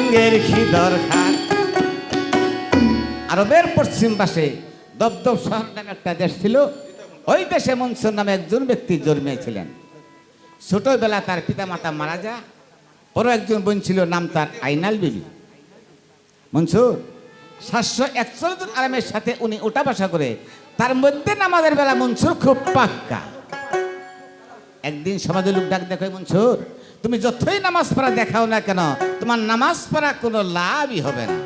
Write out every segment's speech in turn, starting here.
রঙের কি দরকার। আরবের পশ্চিম পাশে দবদব শহর নামে একটা দেশ ছিল। ওই দেশে মনসুর নামে একজন ব্যক্তি জন্মেছিলেন। ছোটবেলা তার পিতামাতা মারা যায়। বড় একজন বোন ছিল, নাম তার আইনাল বিবি। মনসুর 741 জন আরামের সাথে উনি ওঠা বসা করে, তার মধ্যে নামাজের বেলা মনসুর খুব পাক্কা। একদিন সমাজের লোক ডাক দেখো, মনসুর তুমি যতই নামাজ পড়া দেখাও না কেন, তোমার নামাজ পড়া কোনো লাভই হবে না।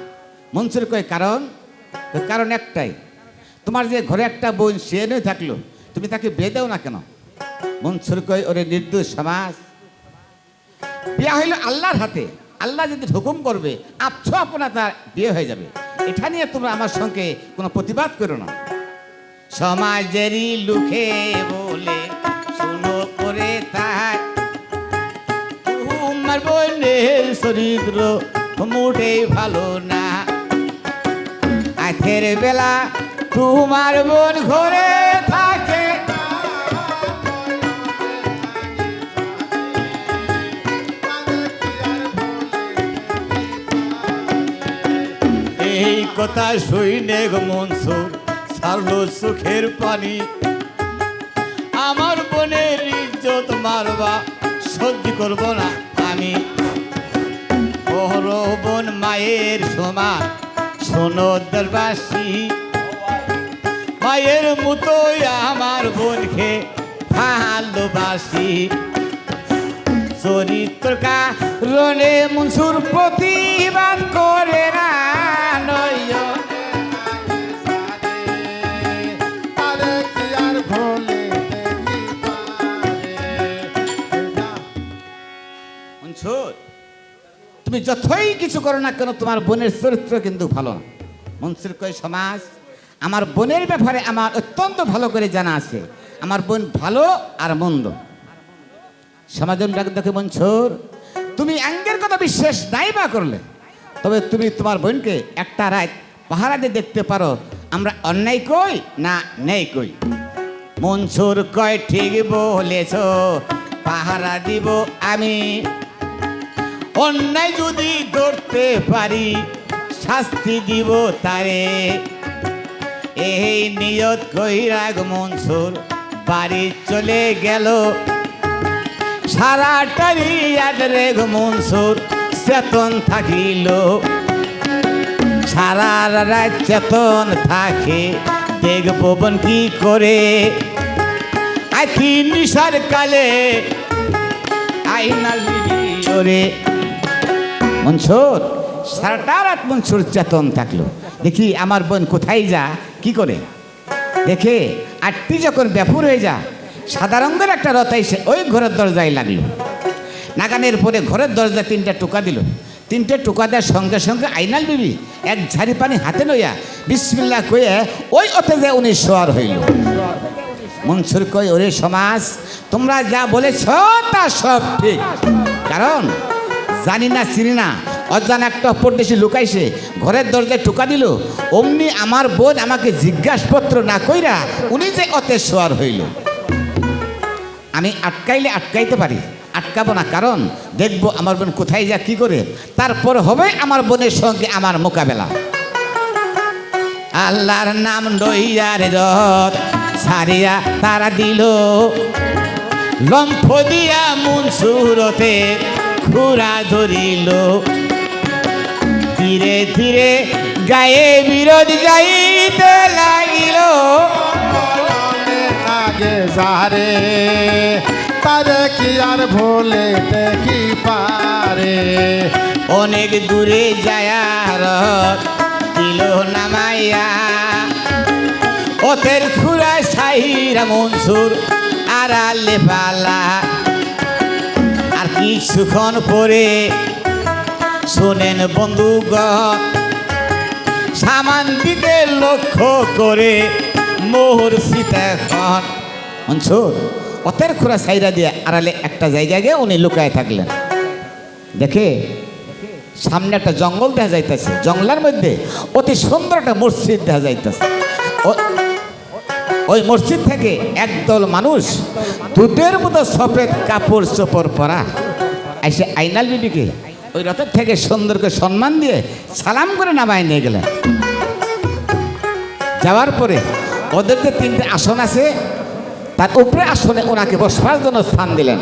মনসুর কয় কারণ? কারণ একটাই, তোমার যে ঘরে একটা বোন সে নয় থাকলো, তুমি তাকে বিয়ে দাও না কেন? মনসুর কয় ওরে নির্দোষ সমাজ, বিয়ে হইল আল্লাহর হাতে। আল্লাহ যদি হুকুম করবে আপছো আপনা তার বিয়ে হয়ে যাবে। এটা নিয়ে তোমরা আমার সঙ্গে কোনো প্রতিবাদ করো না। সমাজেরই লুকে বলে শুনো করে তাই, তোমার বোনের চরিত্র মোটেই ভালো না। আজকের বেলা তোমার বোন ঘরে থাকে, এই কথা শুনে গো মনসুর ছাড়লো চোখের পানি। আমার বোনের ইজ্জত মারবা সহ্য করব না আমি। বড় বোন মায়ের সমান শোনো দেশবাসী, মায়ের মতোই আমার বোনকে ভালোবাসি। চরিত্র কারণে মনসুর প্রতিবাদ করে না। মনসুর তুমি যতই কিছু করো না কেন, তোমার বোনের চরিত্র কিন্তু ভালো না। মনসুর কয় সমাজ, আমার বোনের ব্যাপারে আমার অত্যন্ত ভালো করে জানা আছে, আমার বোন ভালো আর মন্দ। সমাজন ডাক দেখে, মনসুর তুমি আঙ্গের কথা বিশ্বাস নাই বা করলে, তবে তুমি তোমার বোনকে একটা রাত পাহারা দিয়ে দেখতে পারো, আমরা অন্যায় কই না নেই কই। মনসুর কয় ঠিক বলেছ, পাহারা দিব আমি। অন্যায় যদি ধরতে পারি শাস্তি দিব তারে। এই নিয়ত কইরা গো মনসুর বাড়ি চলে গেল। সারাটারি আদরে গো মনসুর চেতন থাকিল। সারা রাত চেতন থাকে, দেখবো বোন কি করে। আকি নিশার কালে আইনাল বিবি মনসুর সারাটা রাত মনসুর চেতন থাকলো। দেখি আমার বোন কোথায় যা কি করে, দেখে আটটি যখন ব্যাপুর হয়ে যা, সাদা রঙের একটা রথ এসে ওই ঘরের দরজায় লাগলো। নাগানের পরে ঘরের দরজায় 3টা টোকা দিল। 3টে টোকা দেওয়ার সঙ্গে সঙ্গে আইনাল বিবি এক ঝাড়ি পানি হাতে লইয়া বিসমিল্লাহ কয়ে ওই ওতে যে উনি শোয়ার হইল। মনসুর কই ওরে সমাজ, তোমরা যা বলেছ তা সব ঠিক, কারণ জানি না চিনি না অজানা একটা পরদেশি লুকাইছে ঘরের দরজায় টোকা দিল। অমনি আমার বোন আমাকে জিজ্ঞাসপত্র না কইরা উনি যে অতে শোয়ার হইল। আমি আটকাইলে আটকাইতে পারি, আটকাবো না, কারণ দেখবো আমার বোন কোথায় যা কি করে, তারপর হবে আমার বোনের সঙ্গে আমার মোকাবেলা। আল্লাহর নাম লইয়ার রথ সারিয়া তারা দিল। লম্ফ দিয়া মনসুরতে খুরা ধরিল। ধীরে ধীরে গায়ে বিরোধ যাইতে লাগিল। আগে যারে তারে কি আর ভোলে কি পারে। অনেক দূরে যায়া রথ দিল নামাইয়া। ওতের খুরা সাইরা মনসুর আড়ালে পালা। আর কিছুক্ষণ পরে শোনেন বন্ধুগণ, সামান দিকে লক্ষ্য করে মোহর সীতাখন। মনসুর ওতের খুরা সাইরা দিয়ে আড়ালে একটা জায়গায় গিয়ে উনি লুকায় থাকলেন। দেখে সামনে একটা জঙ্গল দেখা যাইতেছে, জঙ্গলের মধ্যে অতি সুন্দর একটা মসজিদ দেখা যাইতেছে। ওই মসজিদ থেকে একদল মানুষ দুধের মতো সফেদ কাপড় চোপড় পরা এসে আইনাল বিবিকে ওই রথের থেকে সুন্দর করে সম্মান দিয়ে সালাম করে নামায় নিয়ে গেলেন। যাওয়ার পরে ওদের যে 3টে আসন আছে তার উপরে আসনে ওনাকে বসবার জন্য স্থান দিলেন।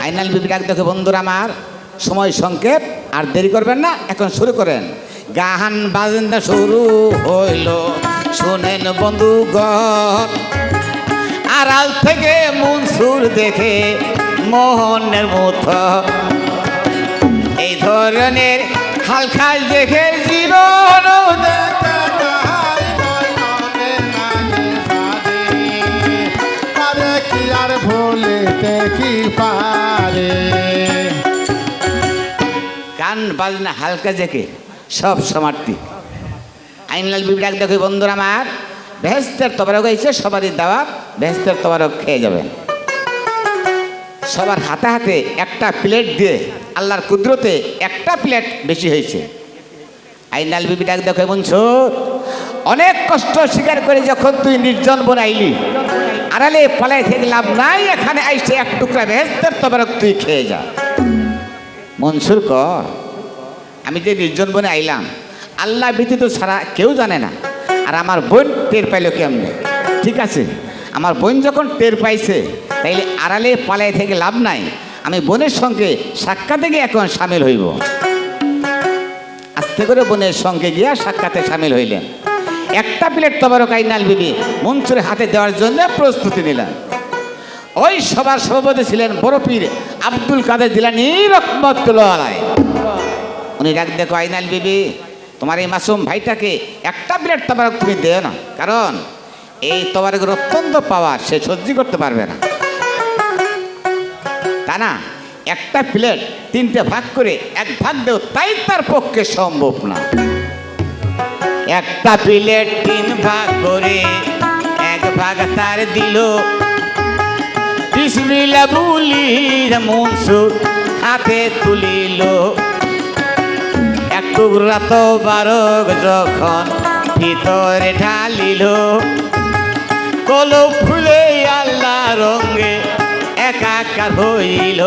আইনাল বিবি ডাক দেখে, বন্ধুরা আমার, সময় সংক্ষেপ, আর দেরি করবেন না, এখন শুরু করেন। গান বাজনা শুরু হইল, শোনেন বন্ধুগণ। আড়াল থেকে মনসুর দেখে মোহনের মতো এই ধরনের হালকা দেখে জীবন কি আর ভুলিতে কি পারে। গান বাজনা হালকা দেখে সব সমার্থী। আইনাল বিবি ডাক দেখে, বন্ধুরা আমার, বেহেস্তের তবারক হয়েছে, সবারই দাওয়াত, বেহেস্তের তবারক খেয়ে যাবেন। সবার হাতে হাতে একটা প্লেট দিয়ে আল্লাহর কুদরতে একটা প্লেট বেশি হয়েছে। আইনাল বিবি ডাক দেখে, মনসুর, অনেক কষ্ট স্বীকার করে যখন তুই নির্জন বন আইলি, আড়ালে পালাই থেকে লাভ নাই, এখানে আইসে এক টুকরা বেহেস্তের তবারক তুই খেয়ে যা। মনসুর কর, আমি যে নির্জন বনে আইলাম আল্লাহ ব্যতীত ছাড়া কেউ জানে না, আর আমার বোন টের পাইল কেমনে? ঠিক আছে, আমার বোন যখন টের পাইছে, তাইলে আড়ালে পালাই থেকে লাভ নাই, আমি বোনের সঙ্গে সাক্ষাতে গিয়ে এখন সামিল হইব। আস্তে করে বোনের সঙ্গে গিয়া সাক্ষাতে সামিল হইলেন। একটা প্লেট তবারক আইনাল বিবি মনসুরের হাতে দেওয়ার জন্য প্রস্তুতি নিলেন। ওই সবার সভাপতি ছিলেন বড় পীর আব্দুল কাদের জিলানী রহমাতুল্লাহ আলাইহি। উনি ডাক দেখো, আইনাল বিবি, তোমার এই মাসুম ভাইটাকে একটা প্লেট তবারক তুমি দেও না, কারণ এই তবারকের অত্যন্ত পাওয়ার, সে সহ্য করতে পারবে না। তা না, একটা প্লেট 3টে ভাগ করে 1 ভাগ দেও, তাই তার পক্ষে সম্ভব না। একটা প্লেট 3 ভাগ করে 1 ভাগ তার দিল, বিসমিল্লাহ বলি মনসুর হাতে তুলিল। এক টুকরা তবারক যখন ভিতরে ঢালিল, কলম ফুলে আল্লাহ রঙে একাকার হইল।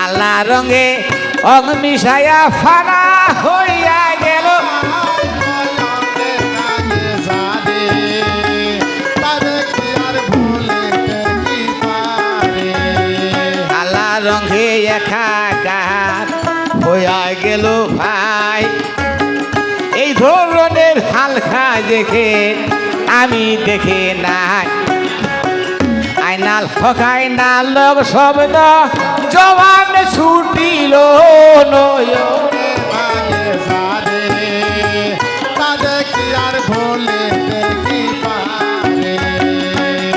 আল্লাহ রঙে অং মিশায়া ফানা হইয়া গেল। আল্লাহ রঙে একাকার হইয়া গেল ভাই। এই ধরনের হালকা দেখে আমি দেখে নাই। আইনাল হকাই না লোক শব্দ জবান ছুটিল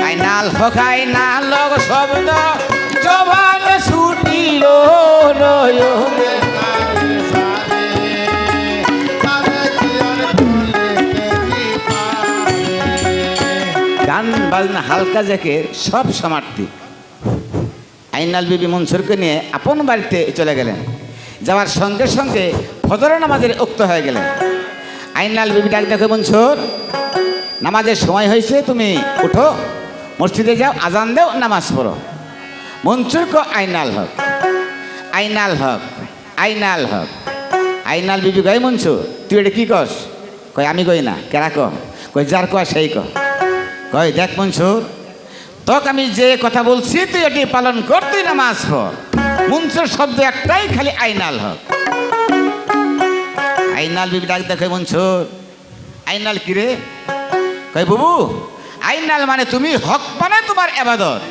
আইনাল হকাই না লোক শব্দ জবান ছুটিল নয়নে। গান বাজনা হালকা জ্যাকে সব সমার্থী। আইনাল বিবি মনসুরকে নিয়ে আপন বাড়িতে চলে গেলেন। যাওয়ার সঙ্গে সঙ্গে ফজর নামাজের উক্ত হয়ে গেলেন। আইনাল বিবি ডাক দেখে, মনসুর, নামাজের সময় হয়েছে, তুমি উঠো, মসজিদে যাও, আজান দেও, নামাজ পড়ো। মনসুর কো আইনাল হক, আইনাল হক, আইনাল হক। আইনাল বিবি কয়, মনসুর, তুই এটা কি কস? কয়, আমি কই না, কেরা কয় যার কয় সেই কয়, দেখ মনসুর, তোকে আমি যে কথা বলছি তুই এটি পালন কর, তুই নামাজ পড়। মনসুর শব্দ একটাই, খালি আইনাল হক। আইনাল বিবি ডাক দেখে, মনসুর, আইনাল কিরে? কয়, বাবু, আইনাল মানে তুমি, হক মানে তোমার ইবাদত।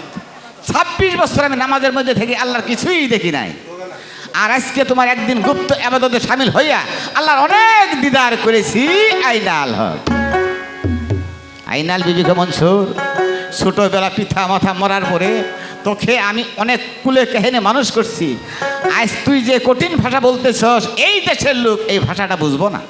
26 বছর আমি নামাজের মধ্যে থেকে আল্লাহর কিছুই দেখি নাই, আর আজকে তোমার একদিন গুপ্ত ইবাদতে শামিল হইয়া আল্লাহর অনেক দিদার করেছি, আইনাল হক। আইনাল বিবি কে, মনসুর, ছোটবেলা পিতা মাথা মরার পরে তোকে আমি অনেক কুলে কাহিনী মানুষ করছি, আজ তুই যে কঠিন ভাষা বলতেছস, এই দেশের লোক এই ভাষাটা বুঝবো না।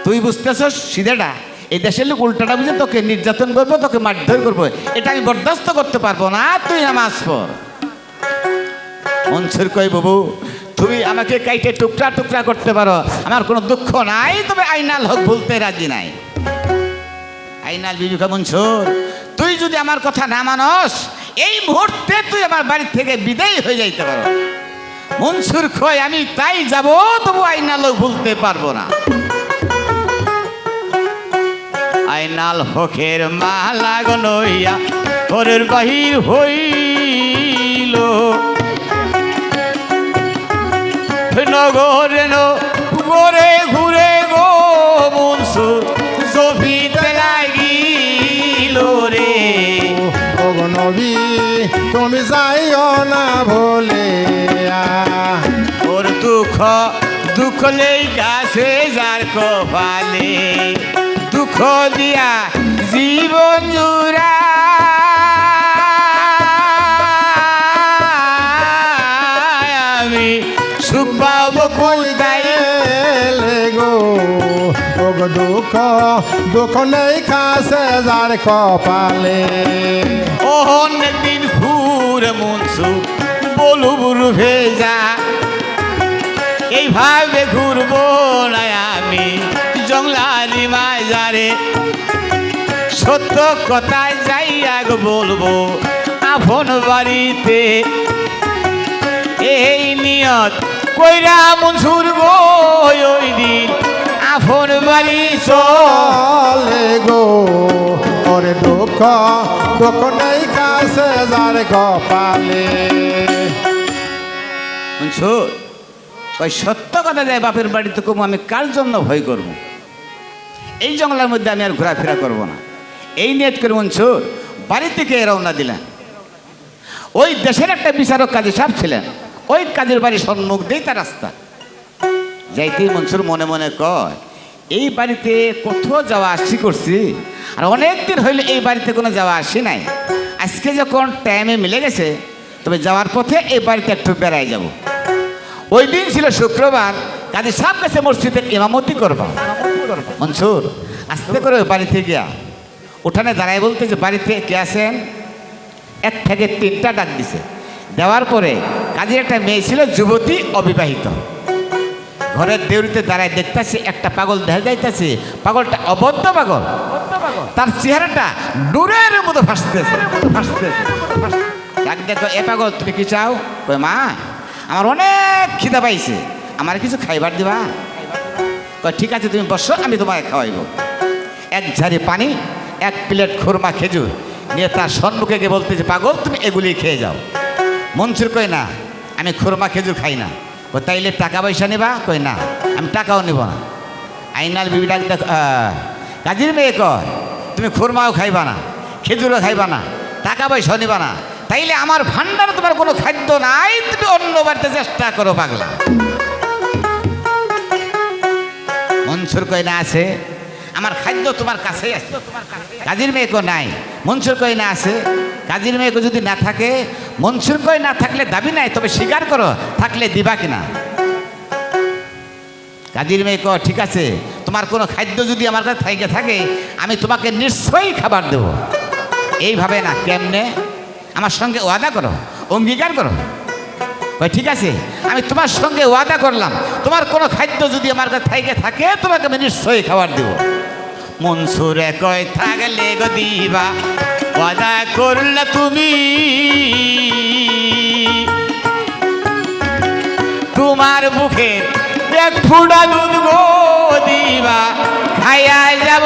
তুই বুঝতেছস সিধেটা, এই দেশের লোক উল্টাটা বুঝে তোকে নির্যাতন করবো, তোকে মারধর করবো, এটা আমি বরদাস্ত করতে পারবো না, তুই নামাজ পড়। মনসুর কই, বাবু, তুমি আমাকে কাইটে টুকরা টুকরা করতে পারো, আমার কোনো দুঃখ নাই, তবে আইনাল হক বলতে রাজি নাই। আইনাল বিবি কে, মনসুর, তুই যদি আমার কথা না মানস, এই মুহূর্তে তুই আমার বাড়ি থেকে বিদায় হয়ে যাইতে পারো। মনসুর কয় আমি তাই যাব, তবু আইনালও ভুলতে পারবো না। আইনাল হকের মালা গনইয়া ঘরের বাহির হইল, নগরে নগরে ঘুরে গো মনসুর জফিতে লাগিল রে। ও গো নবী তুমি যাইও না ভুলে, ওর দুঃখ দুঃখ নেই কাছে যার কপালে, দুঃখ দিয়া জীবন জুড়া আমি সুখ পাবো কোথায় গো। ও গো দুঃখ দুঃখ নেই কাছে যার কপালে, অনেক দিন ঘুরে মনসুর বলু বুলু ভেজা, এইভাবে ঘুরবো না আমি জংলারি মাজারে। সত্য কথায় যাইয়া গো বলবো আপন বাড়িতে, এই নিয়ত কইরা মনসুর গো ওই দিন আপন বাড়ি চলে গো। ওরে দুঃখ দুঃখ নেই কাছে যার কপালে। মনসুর ওই সত্য কথা যায় বাপের বাড়িতে কমু, আমি কার জন্য ভয় করব? এই জঙ্গলের মধ্যে আমি আর ঘোরাফেরা করব না। এই নেট করে মনসুর বাড়ি থেকে রওনা দিলেন। ওই দেশের একটা বিচারক কাজী সাহেব ছিলেন, ওই কাজের বাড়ি সম্মুখ দিয়ে তার রাস্তা। যাইতেই মনসুর মনে মনে কয় এই বাড়িতে কোথাও যাওয়া আসি করছি, আর অনেক দিন হইলে এই বাড়িতে কোনো যাওয়া আসি নাই। আজকে যখন টাইমে মিলে গেছে, তবে যাওয়ার পথে এই বাড়িতে একটু বেড়াই যাব। ওই দিন ছিল শুক্রবার, কাজী সাহেব কাছে মসজিদের ইমামতি করবা। মনসুর আস্তে করে ওই বাড়িতে গিয়া উঠানে দাঁড়ায় বলতে যে বাড়িতে কে আছেন? এক থেকে তিনটা ডাক দিছে। দেওয়ার পরে কাজের একটা মেয়ে ছিল যুবতী অবিবাহিত, ঘরের দেউরিতে দাঁড়ায় দেখতেছে একটা পাগল দেখা যাইতেছে। পাগলটা অবদ্ধ পাগল, তার চেহারাটা নূরের মতো ভাসতেছে। ডাক দেখো, এ পাগল তুমি কি চাও? কই মা আমার অনেক খিদা পাইছে, আমার কিছু খাইবার দিবা? কয় ঠিক আছে তুমি বসো, আমি তোমাকে খাওয়াইব। এক ঝাড়ি পানি, এক প্লেট খুরমা খেজুর নিয়ে তার সম্মুখে গিয়ে বলতেছে পাগল তুমি এগুলি খেয়ে যাও। মনসুর কই না আমি খুরমা খেজুর খাই না। কই তাইলে টাকা পয়সা নিবা? কই না আমি টাকাও নিব না। আইনাল বিবি ডাক দেখ, কাজীর মেয়ে কয় তুমি খুরমাও খাইবা না, খেজুরও খাইবা না, টাকা পয়সাও নিবা না, তাইলে আমার ভান্ডারে তোমার কোনো খাদ্য নাই, তুমি অন্য বাড়িতে চেষ্টা করো পাগলা। মনসুর কই না আছে, আমার খাদ্য তোমার কাছেই আছে। কাজীর মেয়ে কো নাই। মনসুর কই না আছে। কাজীর মেয়ে কো যদি না থাকে, মনসুর কই না থাকলে দাবি নাই, তবে স্বীকার করো থাকলে দিবা কিনা। কাজীর মেয়ে কো ঠিক আছে, তোমার কোনো খাদ্য যদি আমার কাছে থাকে আমি তোমাকে নিশ্চয়ই খাবার দেব। এইভাবে না, কেমনে? আমার সঙ্গে ওয়াদা করো, অঙ্গীকার করো। ভাই ঠিক আছে আমি তোমার সঙ্গে ওয়াদা করলাম, তোমার কোনো খাদ্য যদি আমার কাছে থাকে তোমাকে আমি নিশ্চয়ই খাবার দেব। মনসুরে কয় থাকলে গো দিবা, ওয়াদা করলে তুমি, তোমার বুকে এক ফুটা দুধ গো দিবা, খাইয়া যাব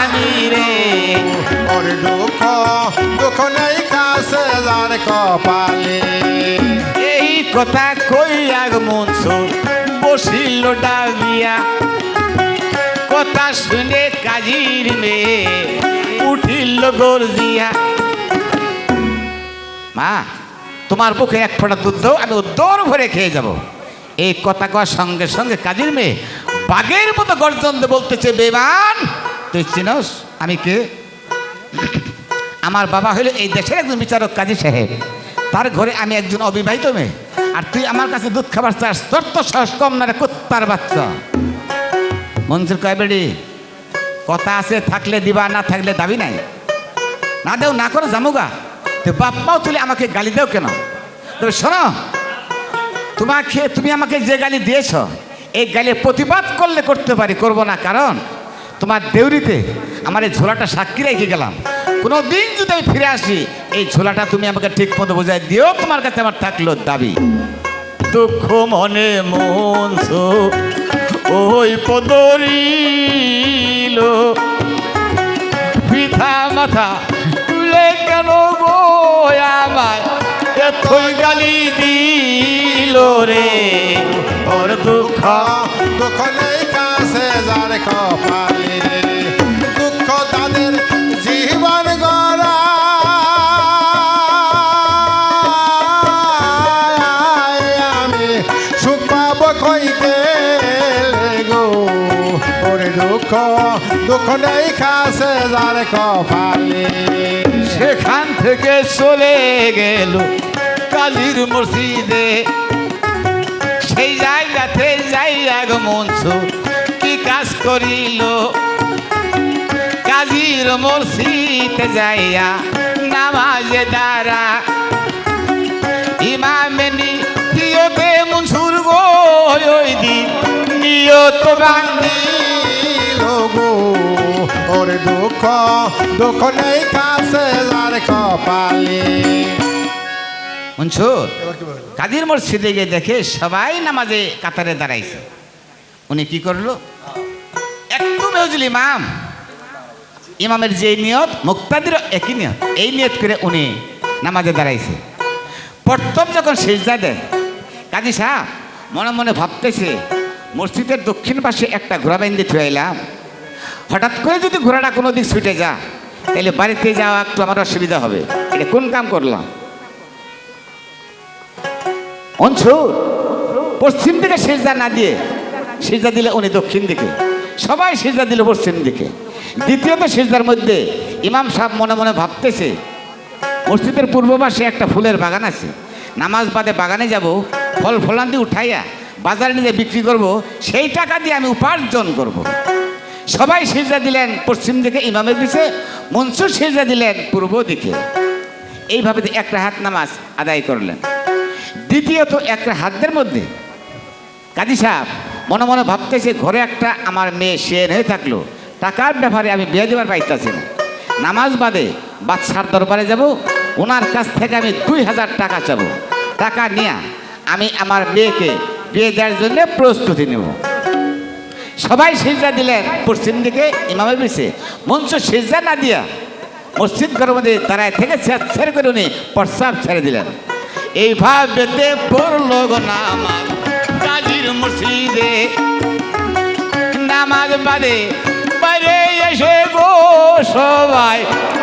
আমি রে। ওরে দুঃখ দুঃখ নেই কাছে যার কপালে। এই কথা কইয়া গো মনসুর বসিল ডাবিয়া, কথা শুনে কাজীর মেয়ে উঠিল গর্জিয়া। মা তোমার বুকে এক ফোঁটা দুধ দাও, আমি উদ্দর ভরে খেয়ে যাব। এই কথা কওয়ার সঙ্গে সঙ্গে কাজীর মেয়ে বাঘের মতো গর্জন দিয়ে বলতেছে বেমান তুই চিনস আমি কে? আমার বাবা হইল এই দেশের একজন বিচারক কাজী সাহেব, তার ঘরে আমি একজন অবিবাহিত মেয়ে, আর তুই আমার কাছে দুধ খাবার চাস? তোর তো সাহস কম না রে কুত্তার বাচ্চা। মনসুর কয় বেড়ি কথা আছে, থাকলে দিবা, না থাকলে দাবি নাই। না দেও না করো জামুগা, তো বাপ মাও তুলে আমাকে গালি দেও কেন? তবে শোনো, তুমি আমাকে যে গালি দিয়েছ এই গালি প্রতিবাদ করলে করতে পারি, করব না, কারণ তোমার দেউরিতে আমার এই ঝোলাটা সাক্ষী রেখে গেলাম। কোনো দিন যদি আমি ফিরে আসি, এই ঝোলাটা তুমি আমাকে ঠিক মতো বোঝাই দিও, তোমার কাছে আমার থাকলো দাবি। দুঃখ মনে মন ওই পদরিল, পিতা মাথা তুলে কেন গো আমায় এতই গালি দিল রে। ওর দুঃখ দুঃখ নেই কাছে যার কপালে, দুঃখ তাদের জীবন গড়া। আমি সুখ পাবো কইতে গো, ওরে দুঃখ দুঃখ নেই কাছে যার কপালে। সেখান থেকে চলে গেল কালীর মসজিদে, সেই জায়গাতে যাইয়া গো মনসুর কি কাজ করিল। কালীর মসজিদে যাইয়া নামাজে দাঁড়া, ইমামে নিয়তে মনসুর গো ওই দিন নিয়ত বান্ধি। গো ওরে দুঃখ দুঃখ নেই কাছে যার কপালে। মনসুর কাদির মসজিদে গিয়ে দেখে সবাই নামাজে কাতারে দাঁড়াইছে। উনি কি করলো, একটু বেউজুল ইমাম, ইমামের যে নিয়ত মুক্তাদিরও একই নিয়ত, এই নিয়ত করে উনি নামাজে দাঁড়াইছে। প্রথম যখন সেজদা দেয়, কাজী সাহেব মনে মনে ভাবতেছে মসজিদের দক্ষিণ পাশে একটা ঘোড়া বাইন্দে থুয়ে এলাম, হঠাৎ করে যদি ঘোড়াটা কোনো দিক ছুটে যা তাহলে বাড়িতে যাওয়া একটু আমার অসুবিধা হবে, এটা কোন কাম করলাম। মনসুর পশ্চিম দিকে সেজদা না দিয়ে সেজদা দিলে উনি দক্ষিণ দিকে, সবাই সেজদা দিল পশ্চিম দিকে। দ্বিতীয়ত সেজদার মধ্যে ইমাম সাহেব মনে মনে ভাবতেছে মসজিদের পূর্ব পাশে একটা ফুলের বাগান আছে, নামাজ বাদে বাগানে যাব, ফল ফলান্তি উঠাইয়া বাজারে নিয়ে বিক্রি করব, সেই টাকা দিয়ে আমি উপার্জন করব। সবাই সেজদা দিলেন পশ্চিম দিকে ইমামের পিছে, মনসুর সেজদা দিলেন পূর্ব দিকে। এইভাবে একটা হাত নামাজ আদায় করলেন। দ্বিতীয়ত একটা হাতদের মধ্যে কাজী সাহেব মনে মনে ভাবতেছে ঘরে একটা আমার মেয়ে শের হয়ে থাকলো, টাকার ব্যাপারে আমি বিয়ে দেবার পাইতেছি না, নামাজ বাদে বাদশার দরবারে যাব, ওনার কাছ থেকে আমি 2000 টাকা চাবো, টাকা নিয়ে আমি আমার মেয়েকে বিয়ে দেওয়ার জন্য প্রস্তুতি নেব। সবাই সেজদা দিলেন পশ্চিম দিকে ইমামের পিছে, মনসুর সেজদা না দিয়া মসজিদ ঘরের মধ্যে দাঁড়ায় থেকে ছেড়ে করে উনি প্রস্রাব ছেড়ে দিলেন। এইভাবে পড়লো গো নামাজ কাজীর মসজিদে, নামাজ বাদে বাইরে এসে গো সবাই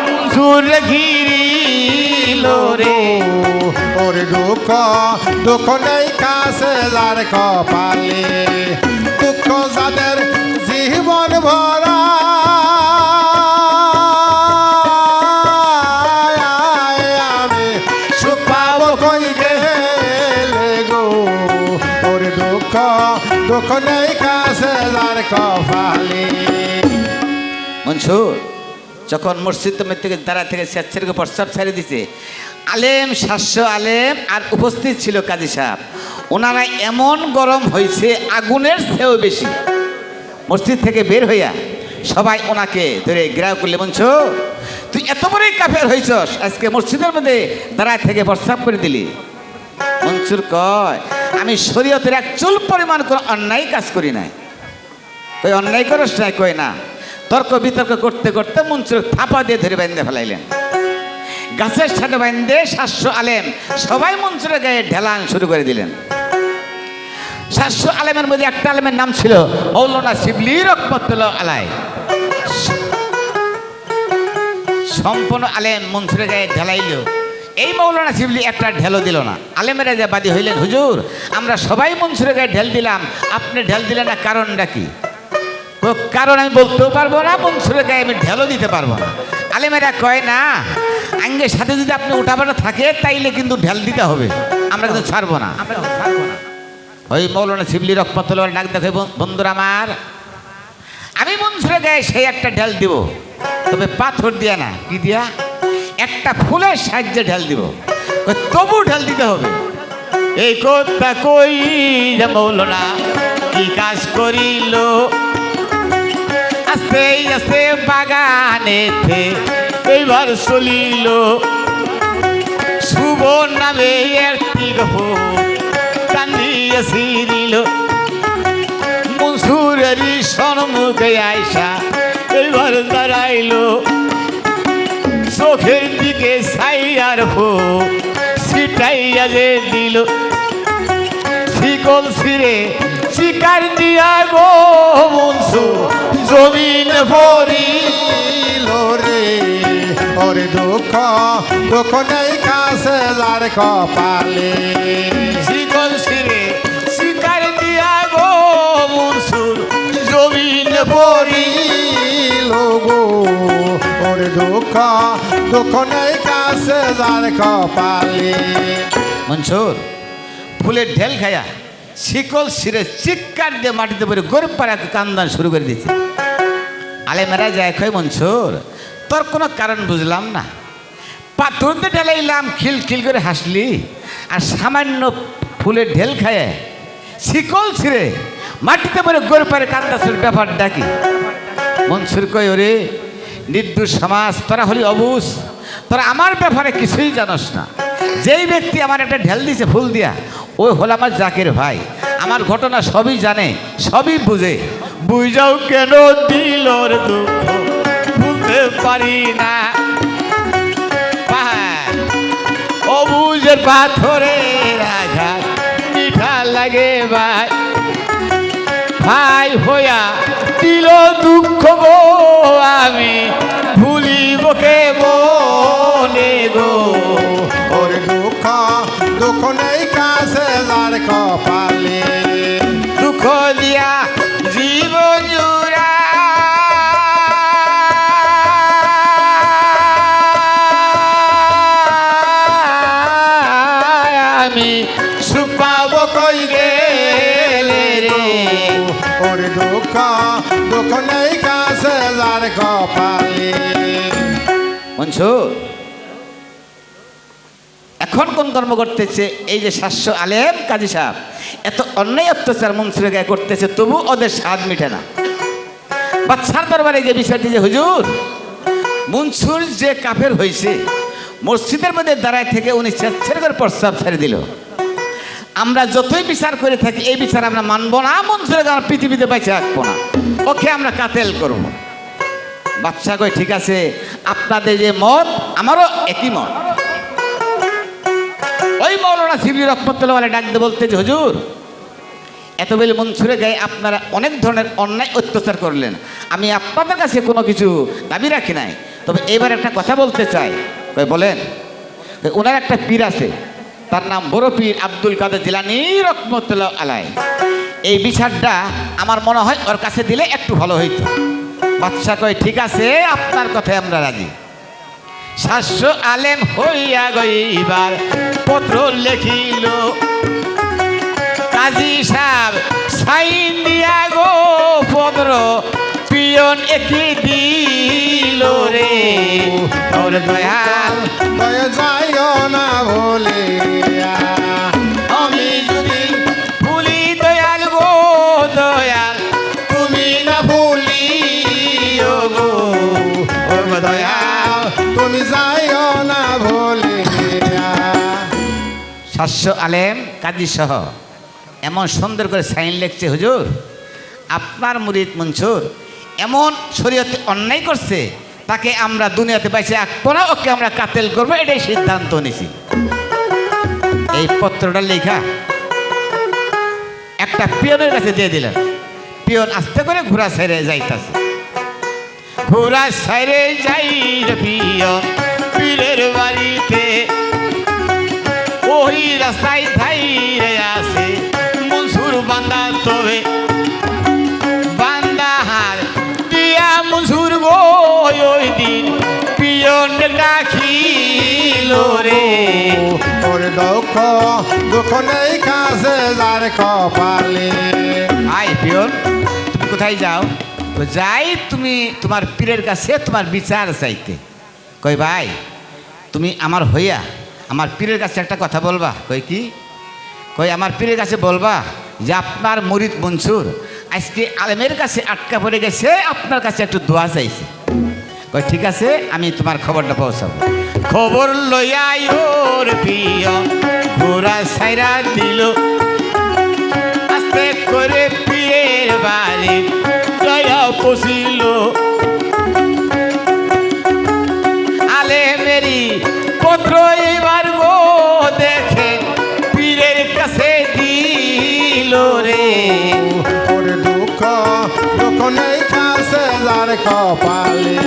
মনসুর ঘিরিল রে। ওরে দুঃখ দুঃখ নেই কাছে যার কপালে, দুঃখ যাদের জীবন ভরা। আমি সুখ পাবো কই গেলে গো, ওরে দুঃখ দুঃখ নেই কাছে যার কপালে। মনসুর যখন মসজিদ থেকে দাঁড়া থেকে স্বেচ্ছাকে প্রস্তাব ছেড়ে দিছে, আলেম 700 আলেম আর উপস্থিত ছিল কাজী সাহেব, ওনারা এমন গরম হয়েছে আগুনের চেয়েও বেশি। মসজিদ থেকে বের হইয়া সবাই ওনাকে ধরে গ্রাহ করলে, মনসুর তুই এত বড়ই কাফের হয়েছস, আজকে মসজিদের মধ্যে দাঁড়ায় থেকে প্রস্তাব করে দিলি। মনসুর কয় আমি শরীয়তের এক চুল পরিমাণ কোনো অন্যায় কাজ করি নাই। কই অন্যায় করস নাই? কই না। তর্ক বিতর্ক করতে করতে মনসুর থাপা দিয়ে ধরে বেঁধে ফেলাইলেন, গাছের সাথে বেঁধে 700 আলেম সবাই মনসুরের গায়ে ঢেলান শুরু করে দিলেন। 700 আলেমের মধ্যে একটা আলেমের নাম ছিল মৌলানা শিবলি রহমাতুল্লাহ আলাইহি। সম্পূর্ণ আলেম মনসুরের গায়ে ঢেলাইল, এই মৌলানা শিবলি একটা ঢেলও দিল না। আলেমেরা যে বাদী হইলেন, হুজুর আমরা সবাই মনসুরের গায়ে ঢেল দিলাম, আপনি ঢেল দিলেন না, কারণটা কি? কারণ আমি বলতেও পারবো না, মনসুরের গায়ে আমি ঢেলও দিতে পারবো না। আলেমেরা কয় না, আঙ্গের সাথে যদি আপনি উঠাবাটা থাকে তাইলে কিন্তু ঢেল দিতে হবে, আমরা কিন্তু ছাড়বো না। ওই মৌলানা শিবলি রহমাতুল্লাহ ডাক দেখে, বন্ধুরা আমার, আমি মনসুরের গায়ে সেই একটা ঢেল দিব, তবে পাথর দিয়া না, কি দিয়া? একটা ফুলের সাহায্যে ঢেল দিব, তবু ঢেল দিতে হবে। এই কথা কই যে মৌলানা কি কাজ করিল, আস্তে আস্তে বাগানেতে এইবার চলিল শুভ নামে একটি কান্দিয়ে ছিড়িল মনসুরেরই সম্মুখে আইসা এইবার দাঁড়াইল চোখের দিকে ছাইয়ার ছিটাইয়া যে দিল শিকল ছিঁড়ে শিকার দিয়া গো মনসুর জমিন পড়িল রে ওরে দুঃখ দুঃখ নেই কাছে যার কপালে শিকল ছিঁড়ে শিকার দিয়া গো মনসুর জমিন পড়িল গো ওরে দুঃখ দুঃখ নেই কাছে যার কপালে মনসুর ফুলের ঢেল খায়া শিকল ছিঁড়ে চিৎকার দিয়ে মাটিতে পড়ে গরিব পাড়াকে কান্দান শুরু করে দিয়েছে আলেমেরা যায় কই মনসুর তোর কোনো কারণ বুঝলাম না পাথর দিয়ে ঢেলাইলাম খিলখিল করে হাসলি আর সামান্য ফুলের ঢেল খায় শিকল ছিঁড়ে মাটিতে পড়ে গরিব পাড়ে কান্দাসুর ব্যাপারটা কি মনসুর কই ওরে নির্দোষ সমাজ তোরা হলি অবুজ তোরা আমার ব্যাপারে কিছুই জানোস না যেই ব্যক্তি আমার একটা ঢেল দিছে ফুল দিয়া ওই হল আমার জাকের ভাই আমার ঘটনা সবই জানে সবই বুঝে বুঝাও কেন দিল রে দুঃখ বুঝতে পারি না অবুজের পাথরের আঘাত মিঠা লাগে ভাই ভাই হইয়া দিল দুঃখ গো আমি ভুলিব কে বলে গো ওরে দুঃখ দুঃখ নেই কাছে যার কপালে দুঃখ দিয়া জীবন জুড়া আমি সুখ পাব কই গেলে রে ওরে দুঃখ দুঃখ নেই কাছে যার কপালে মনসুর এখন কোন কর্ম করতেছে এই যে 700 আলেম কাজী সাহেব এত অন্যায় অত্যাচার মনসুরের গায়ে করতেছে তবু ওদের স্বাদ মিটে না বাদশার দরবারে যে বিষয়টি যে হুজুর মনসুর যে কাফের হয়েছে মসজিদের মধ্যে দাঁড়ায় থেকে উনি স্বেচ্ছার করে প্রস্তাব ছেড়ে দিল আমরা যতই বিচার করে থাকি এই বিচার আমরা মানবো না মনসুরের গায়ে পৃথিবীতে বেঁচে রাখবো না ওকে আমরা কাতেল করবো বাদশা কই ঠিক আছে আপনাদের যে মত আমারও একই মত ওই মৌলানা শিবলি রহমতুল্লাহ আলাইহি ডাক দিয়ে বলতে যে হুজুর এত বেলে মনসুরের গায়ে আপনারা অনেক ধরনের অন্যায় অত্যাচার করলেন আমি আপনাদের কাছে কোনো কিছু দাবি রাখি নাই তবে এবার একটা কথা বলতে চাই কই বলেন ওনার একটা পীর আছে তার নাম বড় পীর আব্দুল কাদের জিলানী রহমতুল্লাহ আলাইহি এই বিচারটা আমার মনে হয় ওর কাছে দিলে একটু ভালো হইতো বাদশা কয় ঠিক আছে আপনার কথায় আমরা রাজি 700 আলেম হইয়া গইবার পত্র লেখিল কাজী সাহেব সাইন দিয়া গো পত্র পিয়ন একই দিল রে ওর দয়াল দয়া যাইও না বলে আমি যদি ভুলি দয়াল গো দয়াল তুমি না ভুলি গো ওর দয়াল তুমি যাইও না বলে 700 আলেম কাজী সহ এমন সুন্দর করে সাইন লিখছে হুজুর আপনার মুরিদ মনসুর এমন শরীয়তে অন্যায় করছে তাকে আমরা দুনিয়াতে বাইসে রাখবো না ওকে আমরা কাতেল করবো এটাই সিদ্ধান্ত নিছি এই পত্রটা লেখা একটা পিয়নের কাছে দিয়ে দিলেন পিয়ন আস্তে করে ঘোড়া ছেড়ে যাইতাছে ঘোড়া ছেড়ে যাই রে পিয়ন পীরের বাড়িতে ওই রাস্তায় ধাইরে আছে মনসুর বান্দা তবে বান্দা হার দিয়া মনসুর গো ওই দিন পিয়ন ডাকিল রে ওরে দুঃখ দুঃখ নেই কাছে যার কপালে আই পিয়ন তুমি কোথায় যাও তো যাই তুমি তোমার পীরের কাছে তোমার বিচার চাইতে কই ভাই তুমি আমার হইয়া আমার পীরের কাছে একটা কথা বলবা কই কি কই আমার পীরের কাছে বলবা যে আপনার মুরিদ মনসুর আজকে আলেমের কাছে আটকা পড়ে গেছে আপনার কাছে একটু দোয়া চাইছে কই ঠিক আছে আমি তোমার খবরটা পৌঁছাবো। খবর লইয়া ওর প্রিয় ঘোড়া সাইরা দিল, আস্তে করে পীরের বাড়ি দয়া পৌঁছিল। আলে মেরি পত্র এবার গো দেখে পীরের কাছে দিল রে। ওরে দুঃখ দুঃখ নেই কাছে যার কপালে।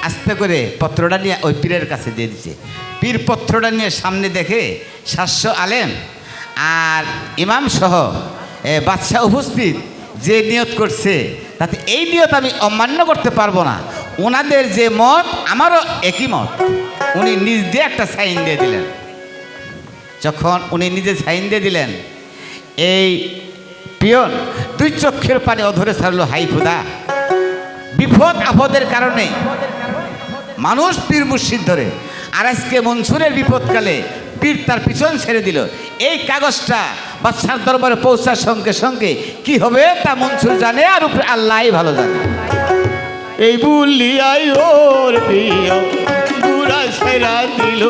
আস্তে করে পত্রটা নিয়ে ওই পীরের কাছে দিয়ে দিচ্ছে। পীর পত্রটা নিয়ে সামনে দেখে 700 আলেম আর ইমাম সহ বাদশাহ উপস্থিত, যে নিয়ত করছে তাতে এই নিয়ত আমি অমান্য করতে পারবো না। ওনাদের যে মত আমারও একই মত। উনি নিজ দিয়ে একটা সাইন দিয়ে দিলেন। যখন উনি নিজে সাইন দিয়ে দিলেন, এই পিয়ন 2 চক্ষের পানি অধরে ছাড়লো। হাই খুদা, বিপদ আপদের কারণে মানুষ পীর মুর্শিদ ধরে, আর আজকে মনসুরের বিপদকালে পীর তার পিছন ছেড়ে দিল। এই কাগজটা বাদশার দরবারে পৌঁছার সঙ্গে সঙ্গে কি হবে তা মনসুর জানে, আর উপরে আল্লাহই ভালো জানে। এই বুলিয়াই ওর প্রিয় বুড়া ছেড়া দিল,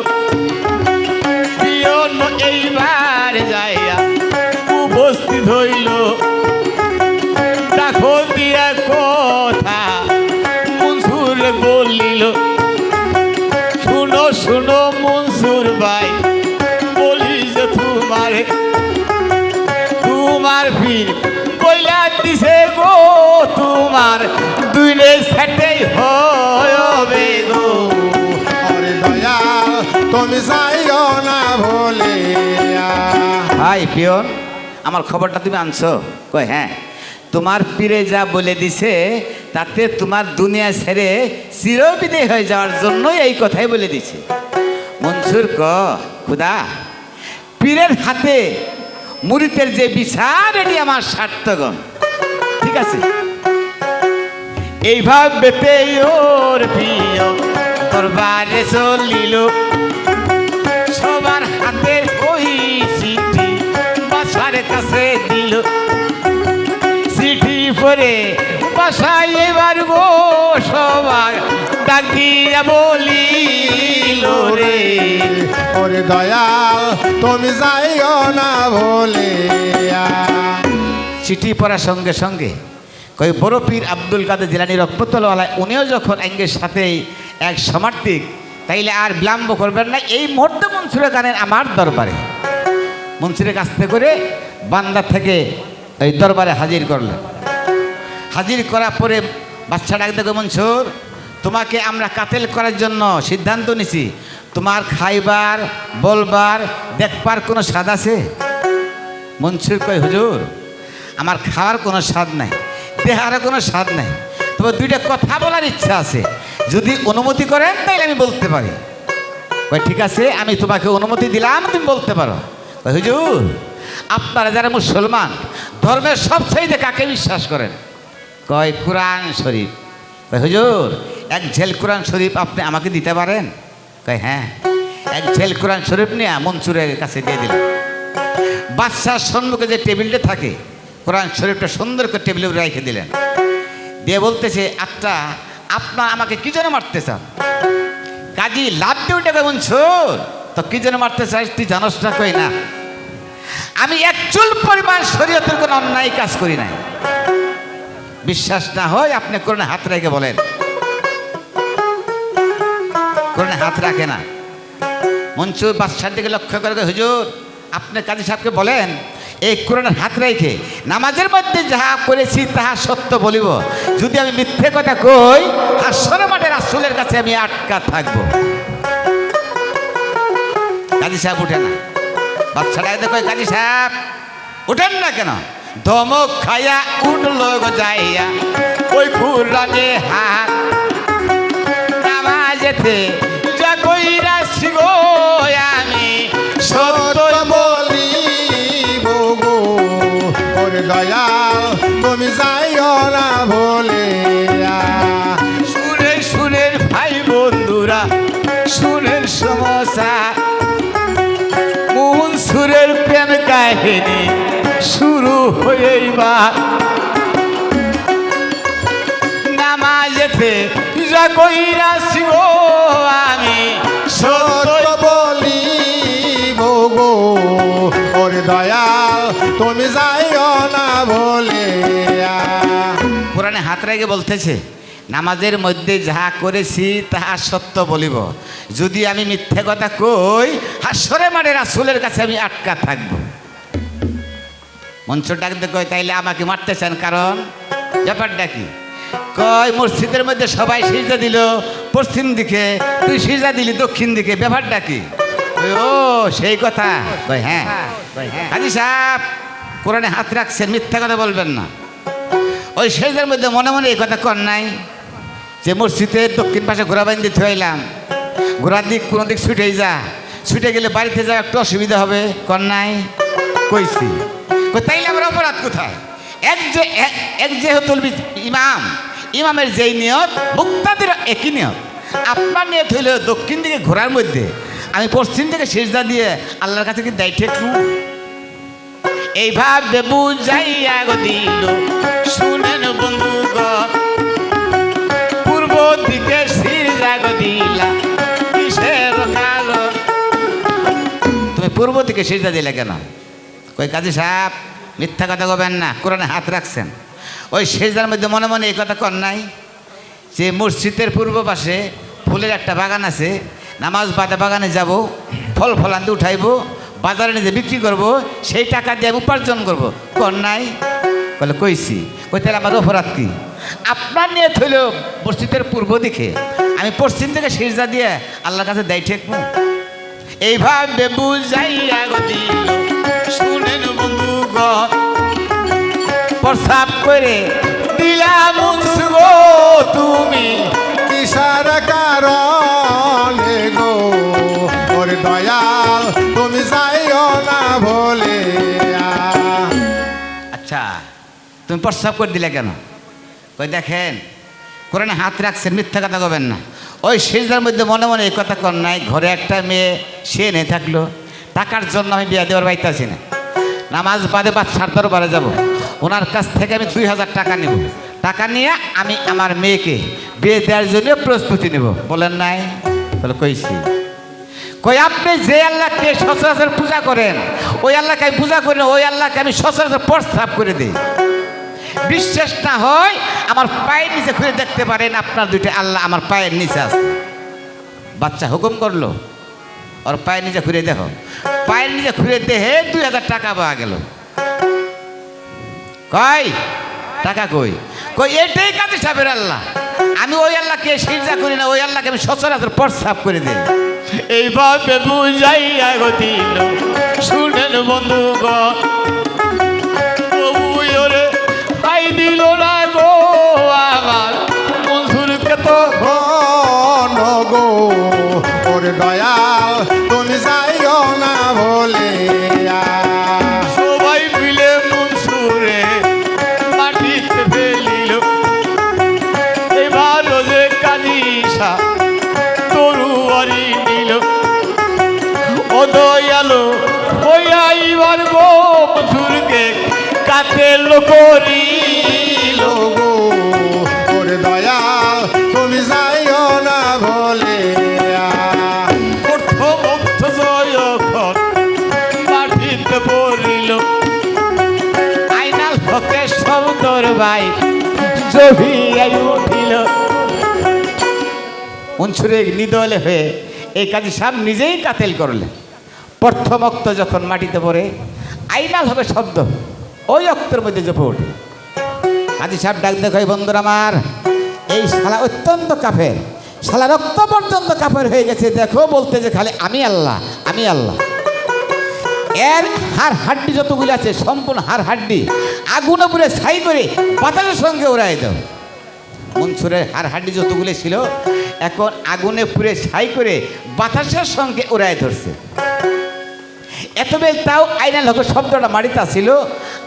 পিয়ন এইবার যাইয়া উপস্থিত হইল। দেখো দিয়া কথা মনসুর বলিল, শুনো শুনো মনসুর ভাই, বলি যে তোমার পীর কইলা দিছে গো, তোমার দুইলে সেটাই হবে গো। ওরে দয়াল তুমি যাইও না ভুলে। হাই পিয়ন, আমার খবরটা তুমি আনছো? কই হ্যাঁ, তোমার পীরে যা বলে দিছে তাতে তোমার দুনিয়া ছেড়ে চিরবিদায় হয়ে যাওয়ার জন্যই এই কথাই বলে দিছে। মনসুর খুদা, পীরের হাতে মুরিদের যে বিচার এটি আমার সার্থগণ। ঠিক আছে, এইভাবে ওর প্রিয় দরবারে চলিল। সবার হাতে ওই চিঠি বাসার কাছে দিল। চিঠি পরে বাসায় এবার গো সবার ডাক দিয়া বলিল রে। ওরে দয়াল তুমি যাইও না ভুলে। চিঠি পড়ার সঙ্গে সঙ্গে কই বড় পীর আব্দুল কাদের জিলানী রহমতুল্লাহ আলাইহি উনিও যখন আঙ্গের সাথেই এক সমার্থিক, তাইলে আর বিলম্ব করবেন না, এই মুহূর্তে মনসুরে গানের আমার দরবারে। মনসুরের কাছ থেকে বান্দা থেকে এই দরবারে হাজির করলেন। হাজির করার পরে বাচ্চা ডাক দেখো, মনসুর তোমাকে আমরা কাতেল করার জন্য সিদ্ধান্ত নিছি, তোমার খাইবার বলবার দেখবার কোনো স্বাদ আছে? মনসুর কয় হুজুর, আমার খাওয়ার কোনো স্বাদ নাই, দেহারও কোনো স্বাদ নাই, তবে 2টা কথা বলার ইচ্ছা আছে, যদি অনুমতি করেন তাইলে আমি বলতে পারি। কয় ঠিক আছে, আমি তোমাকে অনুমতি দিলাম, তুমি বলতে পারো। কয় হুজুর, আপনারা যারা মুসলমান ধর্মের সবচাইতে কাকে বিশ্বাস করেন? কয় কোরআন শরীফ। কয় হুজুর, এক ঝেল কোরআন শরীফ আপনি আমাকে দিতে পারেন? কয় হ্যাঁ। এক ঝেল কোরআন শরীফ নিয়ে মনসুরের কাছে দিয়ে দিলেন। বাদশার সম্মুখে যে টেবিলটা থাকে, কোরআন শরীফটা সুন্দর করে টেবিলে রেখে দিলেন। দিয়ে বলতেছে, আচ্ছা আপনার আমাকে কি জন্য মারতে চান? কাজী লাভ দিয়ে উঠে মনসুর, তো কি জন্য মারতে চাস তুই জানোস না? কই না, আমি এক চুল পরিমাণ শরীয়তের কোনো অন্যায় কাজ করি নাই। বিশ্বাস না হয় আপনি কোরআনে হাত রেখে বলেন। কোরআনে হাত রাখে না। মনসুর বাদশার দিকে লক্ষ্য করে, হুজুর আপনি কাজী সাহেবকে বলেন এই কোরআনের হাত রেখে নামাজের মধ্যে যাহা করেছি তাহা সত্য বলিব, যদি আমি মিথ্যে কথা কই হাসরের মাঠে রাসূলের কাছে আমি আটকা থাকবো। কাজী সাহেব উঠে না। বাচ্চাটা দেখো, কাজী সাহেব উঠেন না কেন? ধমক খাইয়া উঠলো গো যাইয়া ওই কোরআনে হাত। নামাজেতে যা কইরাছি গো আমি সত্য বলিব গো। ওরে দয়াল তুমি যাইও না ভুলে। সুরের সুরের ভাই বন্ধুরা, সুরের সমস্যা, মূল সুরের প্রেম কাহিনী শুরু হয়েই বা। নামাজেতে যা গুণা কইরাছি গো আমি সত্য সত্য বলি গো ওরে দয়াল তুমি যাইও না বলে কোরআনে হাত রেখে বলতেছে নামাজের মধ্যে যাহা করেছি তাহা সত্য বলিব, যদি আমি মিথ্যে কথা কই হাসরে মাঠে রাসূলের কাছে আমি আটকা থাকবো। মঞ্চ ডাকতে কয় তাইলে আমাকে মারতে চান, কারণ ব্যাপারটা কি? কয় মসজিদের মধ্যে সবাই সিজদা দিল পশ্চিম দিকে, তুই সিজদা দিলি দক্ষিণ দিকে, ব্যাপারটা কি? ও সেই কথা। কয় হ্যাঁ। হাজী সাহেব কোরআনে হাত রাখছেন, মিথ্যা কথা বলবেন না। ওই সেজদার মধ্যে মনে মনে এই কথা কর নাই যে মসজিদের দক্ষিণ পাশে ঘোড়া বান্ধি থইলাম, ঘোড়ার দিক কোনো দিক ছুটেই যা, ছুটে গেলে বাড়িতে যাওয়া একটু অসুবিধা হবে, কর নাই? কইছি। তাইলে আমার অপরাধ কোথায়? এক যেহেতু ইমামের যেই নিয়ত মুক্তাদের একই নিয়ত। আপনার নিয়ত হইল দক্ষিণ দিকে ঘোরার মধ্যে, আমি পশ্চিম থেকে সিজদা দিয়ে আল্লাহর কাছে কি দায় ঠেকু? এইভাবে বুঝাইয়া গো দিল শুনেন বন্ধুগণ, পূর্ব দিকে সিজদা গো দিলা কিসের কারণ? তুমি পূর্ব দিকে সিজদা দিলে কেন? কই কাজী সাহেব মিথ্যা কথা কবেন না, কোরআনে হাত রাখছেন। ওই সিজদার মধ্যে মনে মনে এই কথা কর নাই যে মসজিদের পূর্ব পাশে ফুলের একটা বাগান আছে, নামাজ বাদে বাগানে যাব, ফল ফলান্তি উঠাইব, বাজারে নিজে বিক্রি করব, সেই টাকা দিয়ে আমি উপার্জন করবো, কর নাই? বলে কইছি। কই তাহলে আমার অপরাধ কি? আপনার নিয়ে হইল মসজিদের পূর্ব দিকে, আমি পশ্চিম থেকে সিজদা দিয়ে আল্লাহর কাছে দায় ঠেকবো। এইভাবে বুঝাইয়া গো দিল শুনেন বন্ধুগণ, প্রস্তাব করে দিলাম গো তুমি কিসার কারণে গো ওরে দয়াল তুমি যাইও না বলে আচ্ছা তুমি প্রস্তাব করে দিলে কেন? কই দেখেন কোরআনে হাত রাখছেন, মিথ্যা কথা কবেন না। ওই সিজদার মধ্যে মনে মনে এই কথা কর নাই ঘরে একটা মেয়ে সে এনে থাকলো, টাকার জন্য আমি বিয়া দেওয়ার পাইতেছি না, নামাজ বাদে বাদশার দরবারে যাব, ওনার কাছ থেকে আমি 2000 টাকা নেব, টাকা নিয়ে আমি আমার মেয়েকে বিয়ে দেওয়ার জন্য প্রস্তুতি নেব, বলেন নাই? বলে কইছি। কই আপনি যে আল্লাহকে সচরাচর পূজা করেন ওই আল্লাহকে আমি পূজা করি না, ওই আল্লাহকে আমি সচরাচর প্রস্তাব করে দিই। বিশ্বাস না হয় আমার পায়ের নিচে খুঁজে দেখতে পারেন, আপনার দুইটা আল্লাহ আমার পায়ের নিচে আছে। বাচ্চা হুকুম করলো, ওর পায়ের নিচে খুঁড়ে দেখো, পায়ের নিচে খুঁড়ে দেহে 2000 টাকা পাওয়া গেল। কই টাকা কই? কই এটাই কাজী সাহেবের আল্লাহ, আমি ওই আল্লাহকে সিজদা করি না, ওই আল্লাহকে আমি সচরাচর প্রস্তাব করে দিই। এইভাবে বুঝাইয়া গো দিল শুনেন বন্ধুগণ, আই দিল না গো আমার মনসুরকে তো ঘন গো ওরে দয়াল তুমি যাইও না বলে সবাই মিলে মনসুরে মাটিতে ফেলিল। এবার যে কানিসা তরুয়ারি নিল, ও দয়ালো ওই আইবার গো মনসুরকে কাতেল করিল গো ওরে দয়াল তুমি যাইও না বলে অর্থমুগ্ধ যখন মাটিতে পড়িল, আইনাল হকের শব্দর ভাই জভিয়াই উঠিল। মনসুরে নিদলে হয়ে এই কাজী সাহেব নিজেই কাতেল করলেন। প্রথম অক্ত যখন মাটিতে পড়ে আইনাল হবে শব্দ ওই অক্তের মধ্যে জপে ওঠে। কাজী সাহেব ডাক দেখায়, বন্ধুরা আমার এই শালা অত্যন্ত কাফের, শালা রক্ত পর্যন্ত কাফের হয়ে গেছে, দেখো বলতে যে খালি আমি আল্লাহ আমি আল্লাহ। এর হাড় হাড্ডি যতগুলো আছে সম্পূর্ণ হাড় হাড্ডি আগুনে পুড়ে ছাই করে বাতাসের সঙ্গে উড়াই দাও। মনসুরের হাড় হাড্ডি যতগুলো ছিল এখন আগুনে পুড়ে ছাই করে বাতাসের সঙ্গে উড়াই ধরছে। এত বেল তাও আইনাল হকের শব্দটা মারিতা ছিল,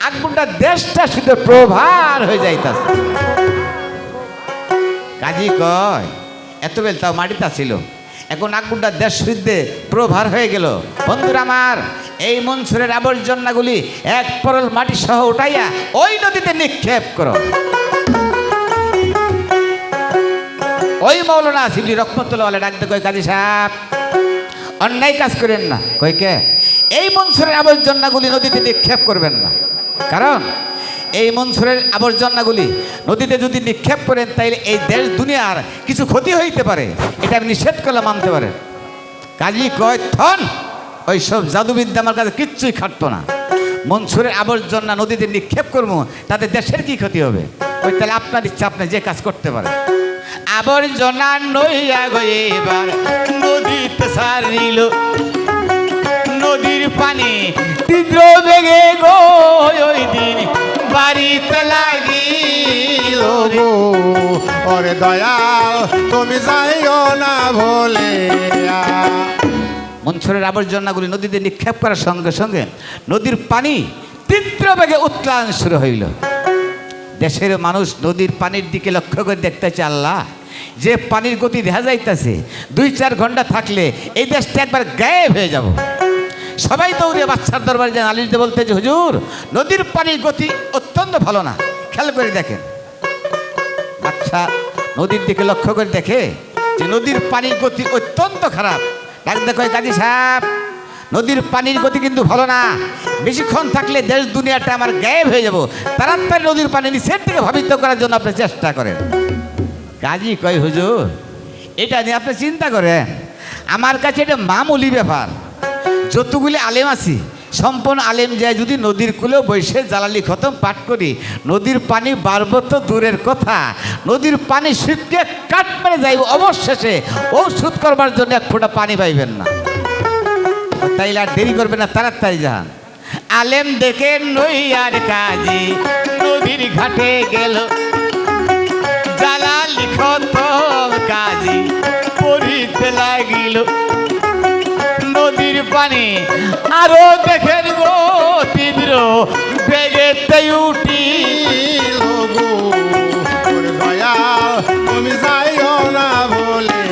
আগুনটা দেশটা শুধু প্রভার হয়ে যাইতাছে। কাজী কয় এত বেল তাও মারিতা ছিল, এখন আগুনটা দেশ শুদ্ধে প্রভার হয়ে গেল। বন্ধুরা আমার এই মনসুরের আবর্জনাগুলি এক পরল মাটি সহ উঠাইয়া ওই নদীতে নিক্ষেপ করো। ওই মৌলানা শিবলি রহমতুল্লাহ আলাইহি ডাকতে কয় কাজী সাহেব অন্যায় কাজ করেন না। কই কে? এই মনসুরের আবর্জনাগুলি নদীতে নিক্ষেপ করবেন না, কারণ এই মনসুরের আবর্জনাগুলি নদীতে যদি নিক্ষেপ করেন তাইলে এই দেশ দুনিয়ার কিছু ক্ষতি হইতে পারে, এটা আমি নিষেধ করলে মানতে পারেন। কাজী কয় থন, ওই সব জাদুবিদ্যা আমার কাছে কিচ্ছুই খাটতো না। মনসুরের আবর্জনা নদীতে নিক্ষেপ করবো তাতে দেশের কি ক্ষতি হবে? ওই তাহলে আপনার ইচ্ছা, আপনি যে কাজ করতে পারেন। আবর্জনা নইয়া গয়ে এবার নদীতে সারিল, নদীর পানি তীব্র বেগে গো ওই দিন বাড়িতে লাগিল রে। ওরে দয়াল তুমি যাইও না ভুলে। মনসুরের আবর্জনাগুলি নদীতে নিক্ষেপ করার সঙ্গে সঙ্গে নদীর পানি তীব্র বেগে উত্তোলন শুরু হইল। দেশের মানুষ নদীর পানির দিকে লক্ষ্য করে দেখতেছে, আল্লাহ যে পানির গতি দেখা যাইতেছে 2-4 ঘন্টা থাকলে এই দেশটা একবার গায়েব হয়ে যাব। সবাই দৌড়ে বাচ্চার দরবারে যে নালিশ দিয়ে বলতে যে হুজুর নদীর পানির গতি অত্যন্ত ভালো না, খেয়াল করে দেখেন। বাচ্চা নদীর দিকে লক্ষ্য করে দেখে যে নদীর পানির গতি অত্যন্ত খারাপ। ডাক দেখো কাজী সাহেব, নদীর পানির গতি কিন্তু ভালো না, বেশিক্ষণ থাকলে দেশ দুনিয়াটা আমার গায়েব হয়ে যাব, তাড়াতাড়ি নদীর পানি নিচের থেকে ভাবিত করার জন্য আপনি চেষ্টা করেন। কাজী কয় হুজুর এটা নিয়ে আপনি চিন্তা করেন, আমার কাছে এটা মামুলি ব্যাপার। যতগুলি আলেম আছি সম্পূর্ণ আলেম যায় যদি নদীর কূলেও বসে জালালি খতম পাঠ করি, নদীর পানি বাড়বো তো দূরের কথা, নদীর পানি শুকিয়ে কাট মেরে যাইব, অবশেষে ঔষধ করবার জন্য এক ফোঁটা পানি পাইবেন না। তাইলে আর দেরি করবে না, তাড়াতাড়ি যান। আলেম দেখে নইয়ার কাজী নদীর ঘাটে গেল, জালালি খতম কাজী পড়িতে লাগিল। নদীর পানি আরো দেখেন গো তীব্র বেগেতে উঠিল গো। ওরে দয়াল তুমি যাইও না ভুলে।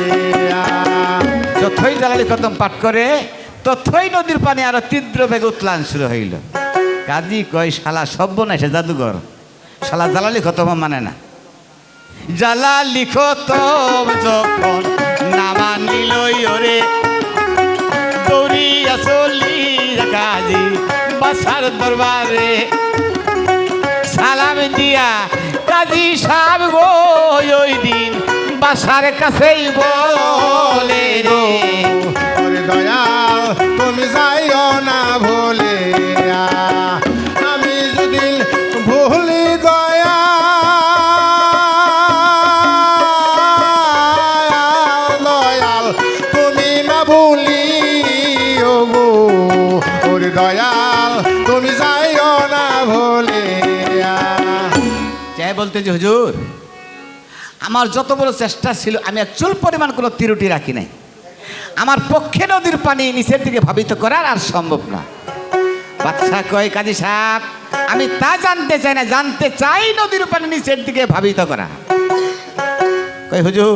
যতই জালালি খতম পাঠ করে ততই নদীর পানি আরো তীব্র বেগে উত্তোলন শুরু হইল। কাজী কয় শালা সর্বনাশে জাদুঘর, শালা জালালি খতম মানে না। জালালি খতম যখন নামা নিল ওরে, দৌড়িয়া চলি কাজী বাসার দরবারে, সালাম দিয়া কাজী সাহেব গো ওই দিন বাসার কাছেই বলে রে। ওরে দয়াল তুমি যাইও না ভুলে। আমি যদি ভুলি দয়াল তুমি না ভুলি গো। ওরে দয়াল তুমি যাইও না ভুলে। চাই বলতে যে হুজুর আমার যত বড় চেষ্টা ছিল আমি এক চুল পরিমাণ কোনো ত্রুটি রাখি নাই, আমার পক্ষে নদীর পানি নিচের দিকে ভাবিত করার আর সম্ভব না। বাচ্চা কয় কাজী সাহেব আমি তা জানতে চাই না, জানতে চাই নদীর পানি নিচের দিকে ভাবিত করা। কয় হুজুর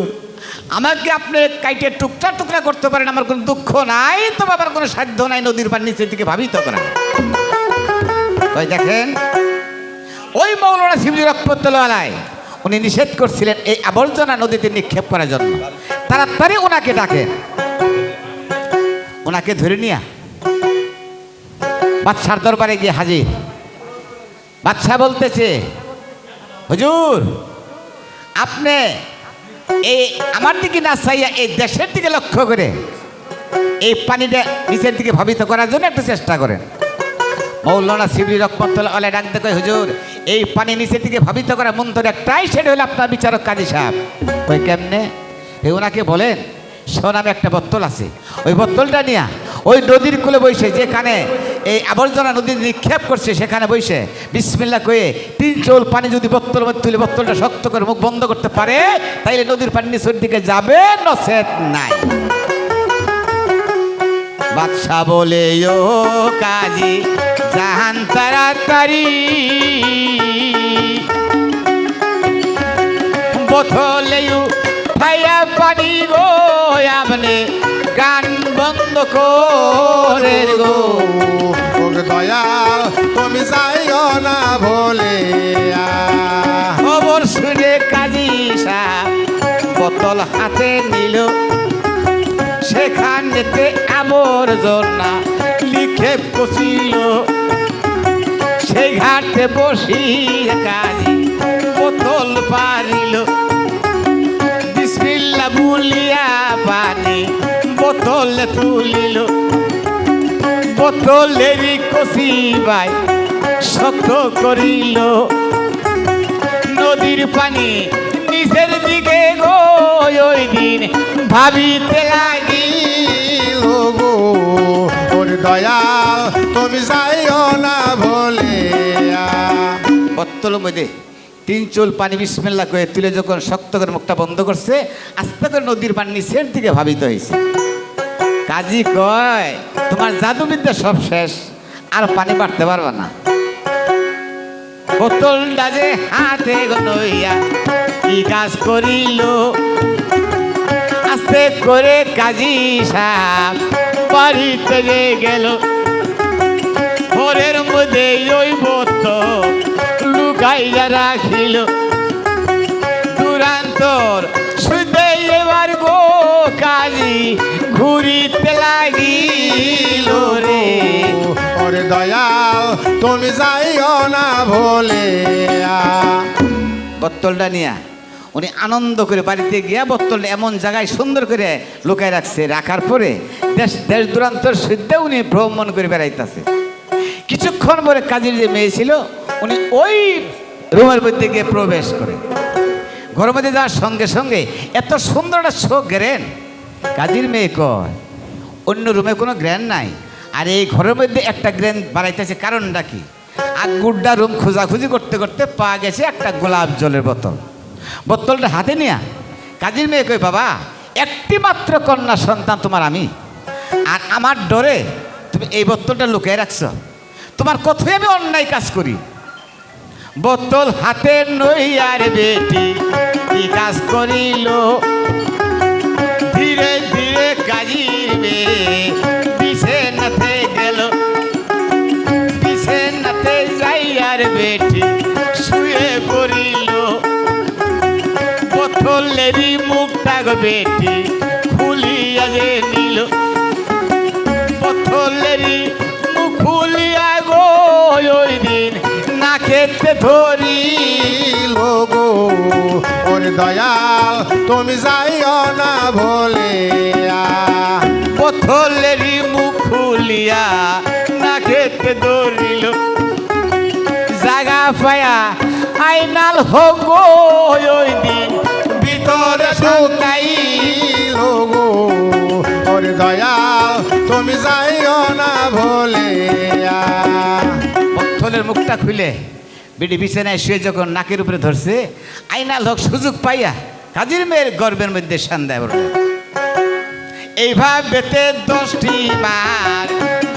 আমাকে আপনি কাইটে টুকরা টুকরা করতে পারেন, আমার কোনো দুঃখ নাই, তো বাবার কোনো সাধ্য নাই নদীর পানি নিচের দিকে ভাবিত করা। কয় দেখেন ওই মৌলানা শিবলি রহমতুল্লাহ আলাইহি উনি নিষেধ করছিলেন এই আবর্জনা নদীতে নিক্ষেপ করার জন্য, তাড়াতাড়ি ওনাকে ডাকে। ওনাকে ধরে নিয়া বাদশার দরবারে গিয়ে হাজির। বাদশা বলতেছে হুজুর আপনি এই আমার দিকে না চাইয়া এই দেশের দিকে লক্ষ্য করে এই পানিটা নিচের দিকে ভাবিত করার জন্য একটু চেষ্টা করেন। মৌলানা শিবলি রহমতুল্লাহ আলাইহি ডাকতে কয় হুজুর এই পানি নিচের দিকে ভাবিত করা মন্ত্র একটাই, সেটা হলো আপনার বিচারক কাজী সাহেব। ওই কেমনে? এই ওনাকে বলেন সোনামে একটা বোতল আছে, ওই বোতলটা নিয়ে ওই নদীর কূলে বসে যেখানে এই আবর্জনা নদী নিক্ষেপ করছে সেখানে বসে বিসমিল্লাহ কয়ে 3 চোল পানি যদি বোতলের মধ্যে তুলে বোতলটা শক্ত করে মুখ বন্ধ করতে পারে তাইলে নদীর পানি নিচের দিকে যাবে, নচেত নাই। বাদশা বলে ও কাজী জাহান তাড়াতাড়ি বোতলে ভাইয়া পানি গো আপনি গান বন্ধ করে গো। ওরে দয়াল তুমি যাইও না ভুলে। খবর শুনে কাজী সাহেব কত বোতল হাতে নিল, সেখানেতে আবর্জনা লিখে বসিল। সেই ঘাটে বসি কাজী বোতল পারিল, বিসমিল্লাহ বলিয়া পানি বোতলে তুলিল। বোতলেরই কষি বাই শক্ত করিল, নদীর পানি নিচের দিকে গো ওই দিন ভাবিতে লাগিল গো ওরে দয়াল তুমি যাইও না ভুলে। বোতলের মধ্যে 3 চুল পানি বিসমিল্লাহ করে তুলে যখন শক্ত করে মুখটা বন্ধ করছে, আস্তে করে নদীর পানি নিচের দিকে ভাবিত হয়েছে। কাজী কয় তোমার জাদুবিদ্যা সব শেষ, আর পানি বাড়তে পারবে না। বোতলটা যে হাতে নইয়া কি কাজ করিল, আস্তে করে কাজী সাহেব বাড়িতে গেল। ঘরের মধ্যে ওই বোতল লুকাইয়া রাখিল। দুরান্তর শুধু এবার গো কাজী ঘুরিতে লাগিল রে। ওরে দয়াল তুমি যাইও না ভুলে। বোতলটা নিয়া উনি আনন্দ করে বাড়িতে গিয়া বোতলটা এমন জায়গায় সুন্দর করে লুকায় রাখছে। রাখার পরে দেশ দেশ দূরান্তর সিদ্ধে উনি ভ্রমণ করে বেড়াইতেছে। কিছুক্ষণ পরে কাজীর যে মেয়ে ছিল উনি ওই রুমের মধ্যে গিয়ে প্রবেশ করে। ঘরের মধ্যে যাওয়ার সঙ্গে সঙ্গে এত সুন্দর একটা শোক গ্রেন। কাজীর মেয়ে কয় অন্য রুমে কোনো গ্র্যান নাই, আর এই ঘরের মধ্যে একটা গ্র্যান বাড়াইতেছে, কারণটা কি? আর গুড্ডা রুম খোঁজাখুঁজি করতে করতে পাওয়া গেছে একটা গোলাপ জলের বোতল। বোতলটা হাতে নিয়া কাজীর মেয়ে কই বাবা, একটি মাত্র কন্যা সন্তান তোমার আমি, আর আমার ডরে তুমি এই বোতলটা লুকিয়ে রাখছ। তোমার কথাই আমি অন্যায় কাজ করি। বোতল হাতে নইয়ার বেটি কি কাজ করিল, ধীরে ধীরে কাজীর মেয়ে বিছানাতে গেল। বিছানাতে যাইয়ার বেটি শুয়ে পড়িল। বোতলেরই মুখটা গো বেটি খুলিয়া যে নিল। বোতলেরই মুখ খুলিয়া গো ওই দিন না খেতে ধরিল গো ওরে দয়াল তুমি যাইও না ভুলে। বোতলেরই মুখ খুলিয়া না খেতে ধরিল। জাগা পায়া আইনাল হোক ওই দিন ভিতরে শুকাইল গো ওরে দয়াল তুমি যাইও না ভুলে। বোতলের মুখটা খুলে বিডি বিছানায় শুয়ে যখন নাকের উপরে ধরছে, আইনাল হক সুযোগ পাইয়া কাজীর মেয়ের গর্বের মধ্যে সান্দায় পড়ল। এইভাবেতে 10টি মার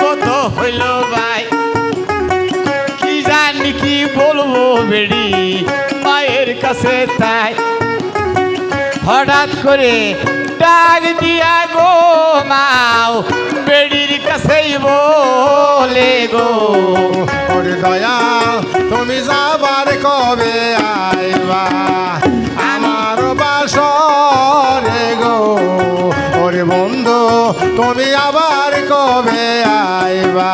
কত হইল ভাই, কি জানি কি বলবো বেড়ি মায়ের কাছে তাই। হঠাৎ করে ডাক দিয়া গো মাও বেড়ির কাছেই বলে গো ওরে দয়াল তুমি যাবার কবে আইবা আমার বাসরে গো। ওরে বন্ধু তুমি আবার কবে আইবা।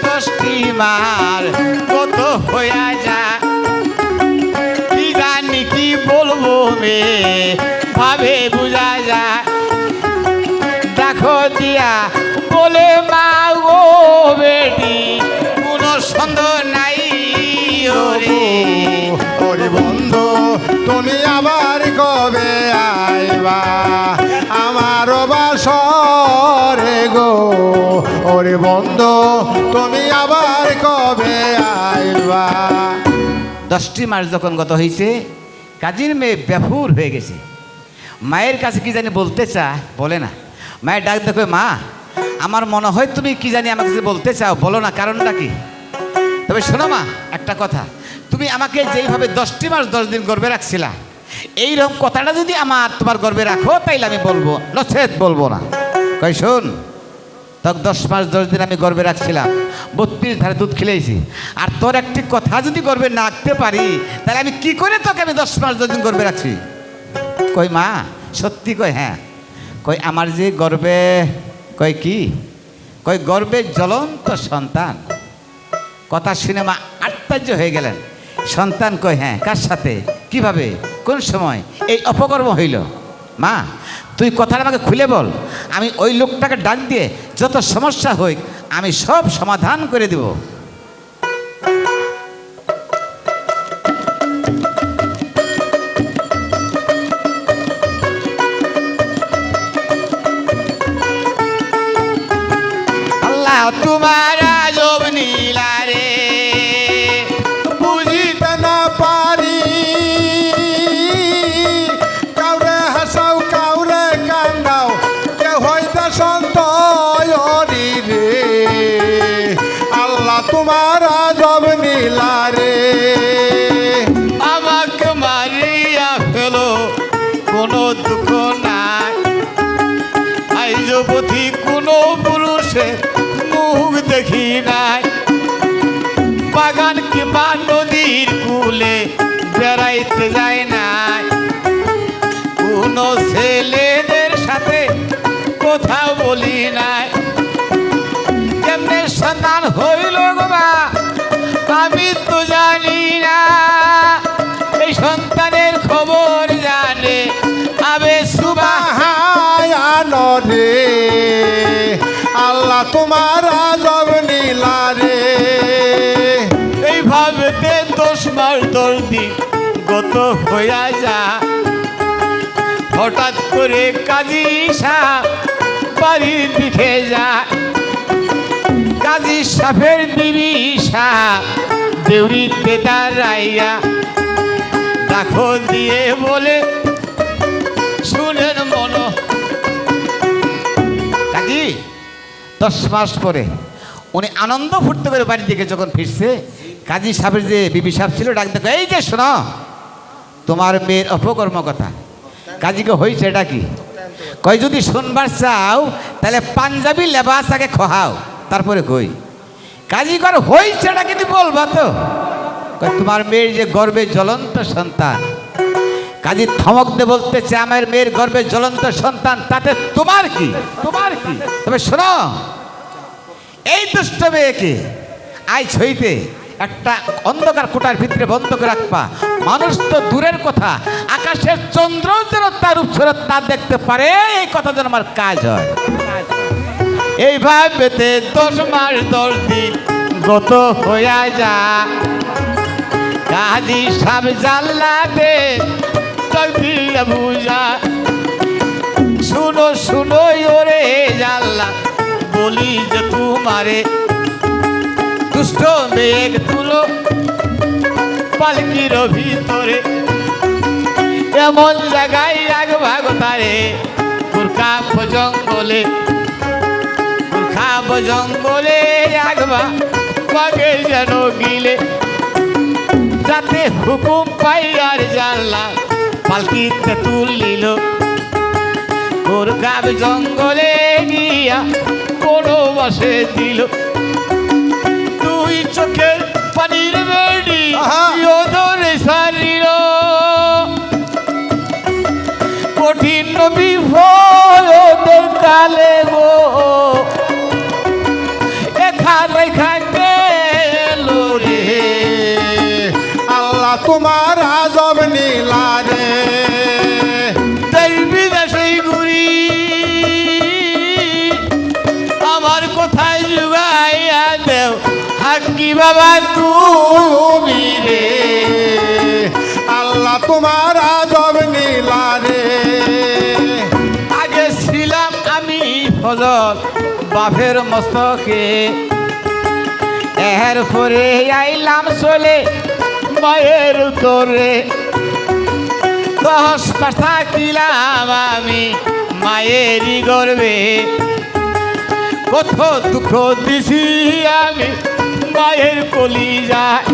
10টি মার কত হইয়া যা, কি জানি কি বলবো মে ভাবে বুঝা যা। দেখো দিয়া বলে মা গো বেটি কোনো সন্দেহ নাই ওরে। ওরে বন্ধু তুমি আবার কবে আইবা আমার বাসরে গো। ওরে বন্ধু তুমি আবার কবে আইবা। 10টি মাস যখন গত হয়েছে, কাজীর মেয়ে ব্যাপুর হয়ে গেছে। মায়ের কাছে কি জানি বলতে চায়, বলে না। মায়ের ডাক দেখো, মা আমার মনে হয় তুমি কি জানি আমাকে যে বলতে চাও, বলো না, কারণটা কি? তবে শোনো মা, একটা কথা, তুমি আমাকে যেইভাবে 10টি মাস 10 দিন গর্বে রাখছিলা, এইরকম কথাটা যদি আমার তোমার গর্বে রাখো তাইলে আমি বলবো, নচেত বলবো না। কই শোন, তখন 10 মাস 10 দিন আমি গর্বে রাখছিলাম, 32 ধারে দুধ খেলেছি, আর তোর একটি কথা যদি গর্বে না রাখতে পারি তাহলে আমি কি করে তোকে আমি 10 মাস 10 দিন গর্বে রাখছি? কই মা সত্যি? কই হ্যাঁ। কই আমার যে গর্বে, কই কি? কই গর্বে জ্বলন্ত সন্তান। কথা শুনে মা আশ্চর্য হয়ে গেলেন। সন্তান? কই হ্যাঁ। কার সাথে? কিভাবে? কোন সময় এই অপকর্ম হইল? মা তুই কথাটা আমাকে খুলে বল, আমি ওই লোকটাকে ডাক দিয়ে যত সমস্যা হই আমি সব সমাধান করে দেব। আল্লাহ তোমার আজব নীলা রে, বুঝিতে না পারি, কাউরে হাসাও কাউরে কান্দাও, কে হইতে সন্তরি রে। আল্লাহ তোমার আজব নীলা রে। আমাকে মারিয়া ফেলো কোনো দুঃখ নাই, আইজ পথি কোনো পুরুষের মুখ দেখি নাই, বাগান কিংবা নদীর কূলে বেড়াইতে যায় নাই, কোনো ছেলেদের সাথে কথা বলি নাই। কেমনে সন্তান হইল গো মা আমি তো জানি না, এই সন্তানের খবর জানে আবে সুবহান রে। আল্লাহ তোমার আজব নীলা রে। এইভাবে 10 মাস 10 দিন গত হইয়া যা, হঠাৎ করে কাজী সাহেব বাড়ির দিকে যায়। কাজী সাহেবের বিবি সাহেব দেউরিতে দাঁড়াইয়া দাখল দিয়ে বলে, শুনেন মনো কাজী 10 মাস পরে উনি আনন্দ ফুর্তি করে বাড়ির দিকে যখন ফিরছে, কাজী সাহেবের যে বিবি সাহেব ছিল ডাক দেখো, এই যে শোনো তোমার মেয়ের অপকর্ম কথা। কাজীকে হয়েছে এটা কি? কই যদি শুনবার চাও তাহলে পাঞ্জাবি লেবাস আগে খোহাও তারপরে কই। কাজী কর হয়েছে এটা কিন্তু বলবা তো? কই তোমার মেয়ের যে গর্বে জ্বলন্ত সন্তান। কাজী থমক দিয়ে বলতেছে, আমার মেয়ের গর্বে জ্বলন্ত সন্তান, তাতে তোমার কি? তোমার কি? তবে শোনো, এই দুষ্ট মেয়েকে আজ হইতে একটা অন্ধকার কোটার ভিতরে বন্ধ করে রাখবা। মানুষ তো দূরের কথা, আকাশের চন্দ্র যেন তার রূপছরত তা দেখতে পারে, এই কথা যেন আমার কাজ হয়। এইভাবে 10 মাস 10 দিন গত হইয়া যা। কাজী সাহেব জানলাতে তকদির বুঝা, শুনো শুনো ওরে জানলা বলি যে তোমারে দুষ্ট মেঘ তুলো পালকির ভিতরে, এমন জায়গায় রাখবা গো তারে কুরকাব জঙ্গলে, কুরকাব জঙ্গলে রাখবা বাগে যেন গিলে, যাতে হুকুম পাই আর জানলা পালকিতে তুলিল। কুরকাব জঙ্গলে গিয়া কোনো বসে দিল, দুই চোখের পানির বেড়ি ধরে সারিল, কঠিন বিপদের কালে গো এখানে গেল রে। আল্লাহ তোমার আজব নীলা রে। দেশ বিদেশে ঘুরি আমার কোথায় জুগাইয়া দেও হাক্কি বাবা তুমি রে। আল্লাহ তোমার আজব নীলা রে। আগে ছিলাম আমি ফজল বাপের মস্তকে, এর পরে আইলাম চলে মায়ের উত্তরে, 10 মাস থাকিলাম আমি মায়েরই গর্বে, কত দুঃখ দিছি আমি মায়ের কলিজায়,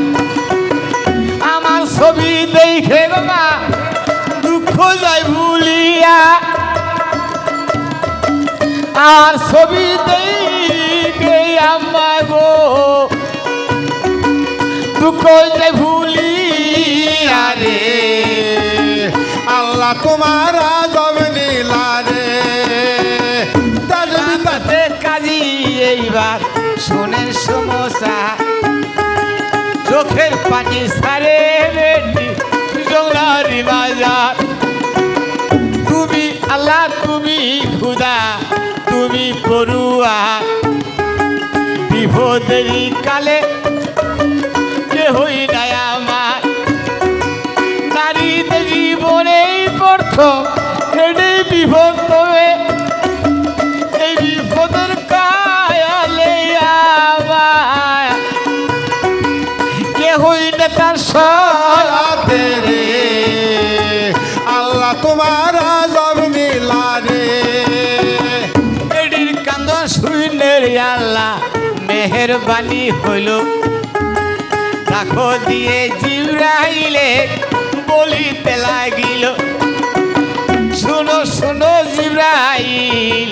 আমার ছবি দেখে গো মা দুঃখ যায় ভুলিয়া, আর ছবি দেখে আম্মা গো দুঃখ যায় ভুলিয়া রে। আল্লাহ তোমার আজব নীলা রে তাতে কাজী এইবার শোনেন সমস্যা চোখের পানি সারে বেটি জংলারি বাজার তুমি আল্লাহ তুমি খুদা তুমি পড়ুয়া বিপদেরই কালে কেহই নাই আমার নারীতে জীবনেই প্রথম এটাই বিপদ তবে এই বিপদের কায়ালে আমার কেহই না তার সাথে রে আল্লাহ তোমার আজব নীলা রে এডির কান্দন শুনের আল্লাহ মেহেরবানি হইল রাখো দিয়ে জিব্রাইলে বলিতে লাগিল শুনো শুনো জিব্রাইল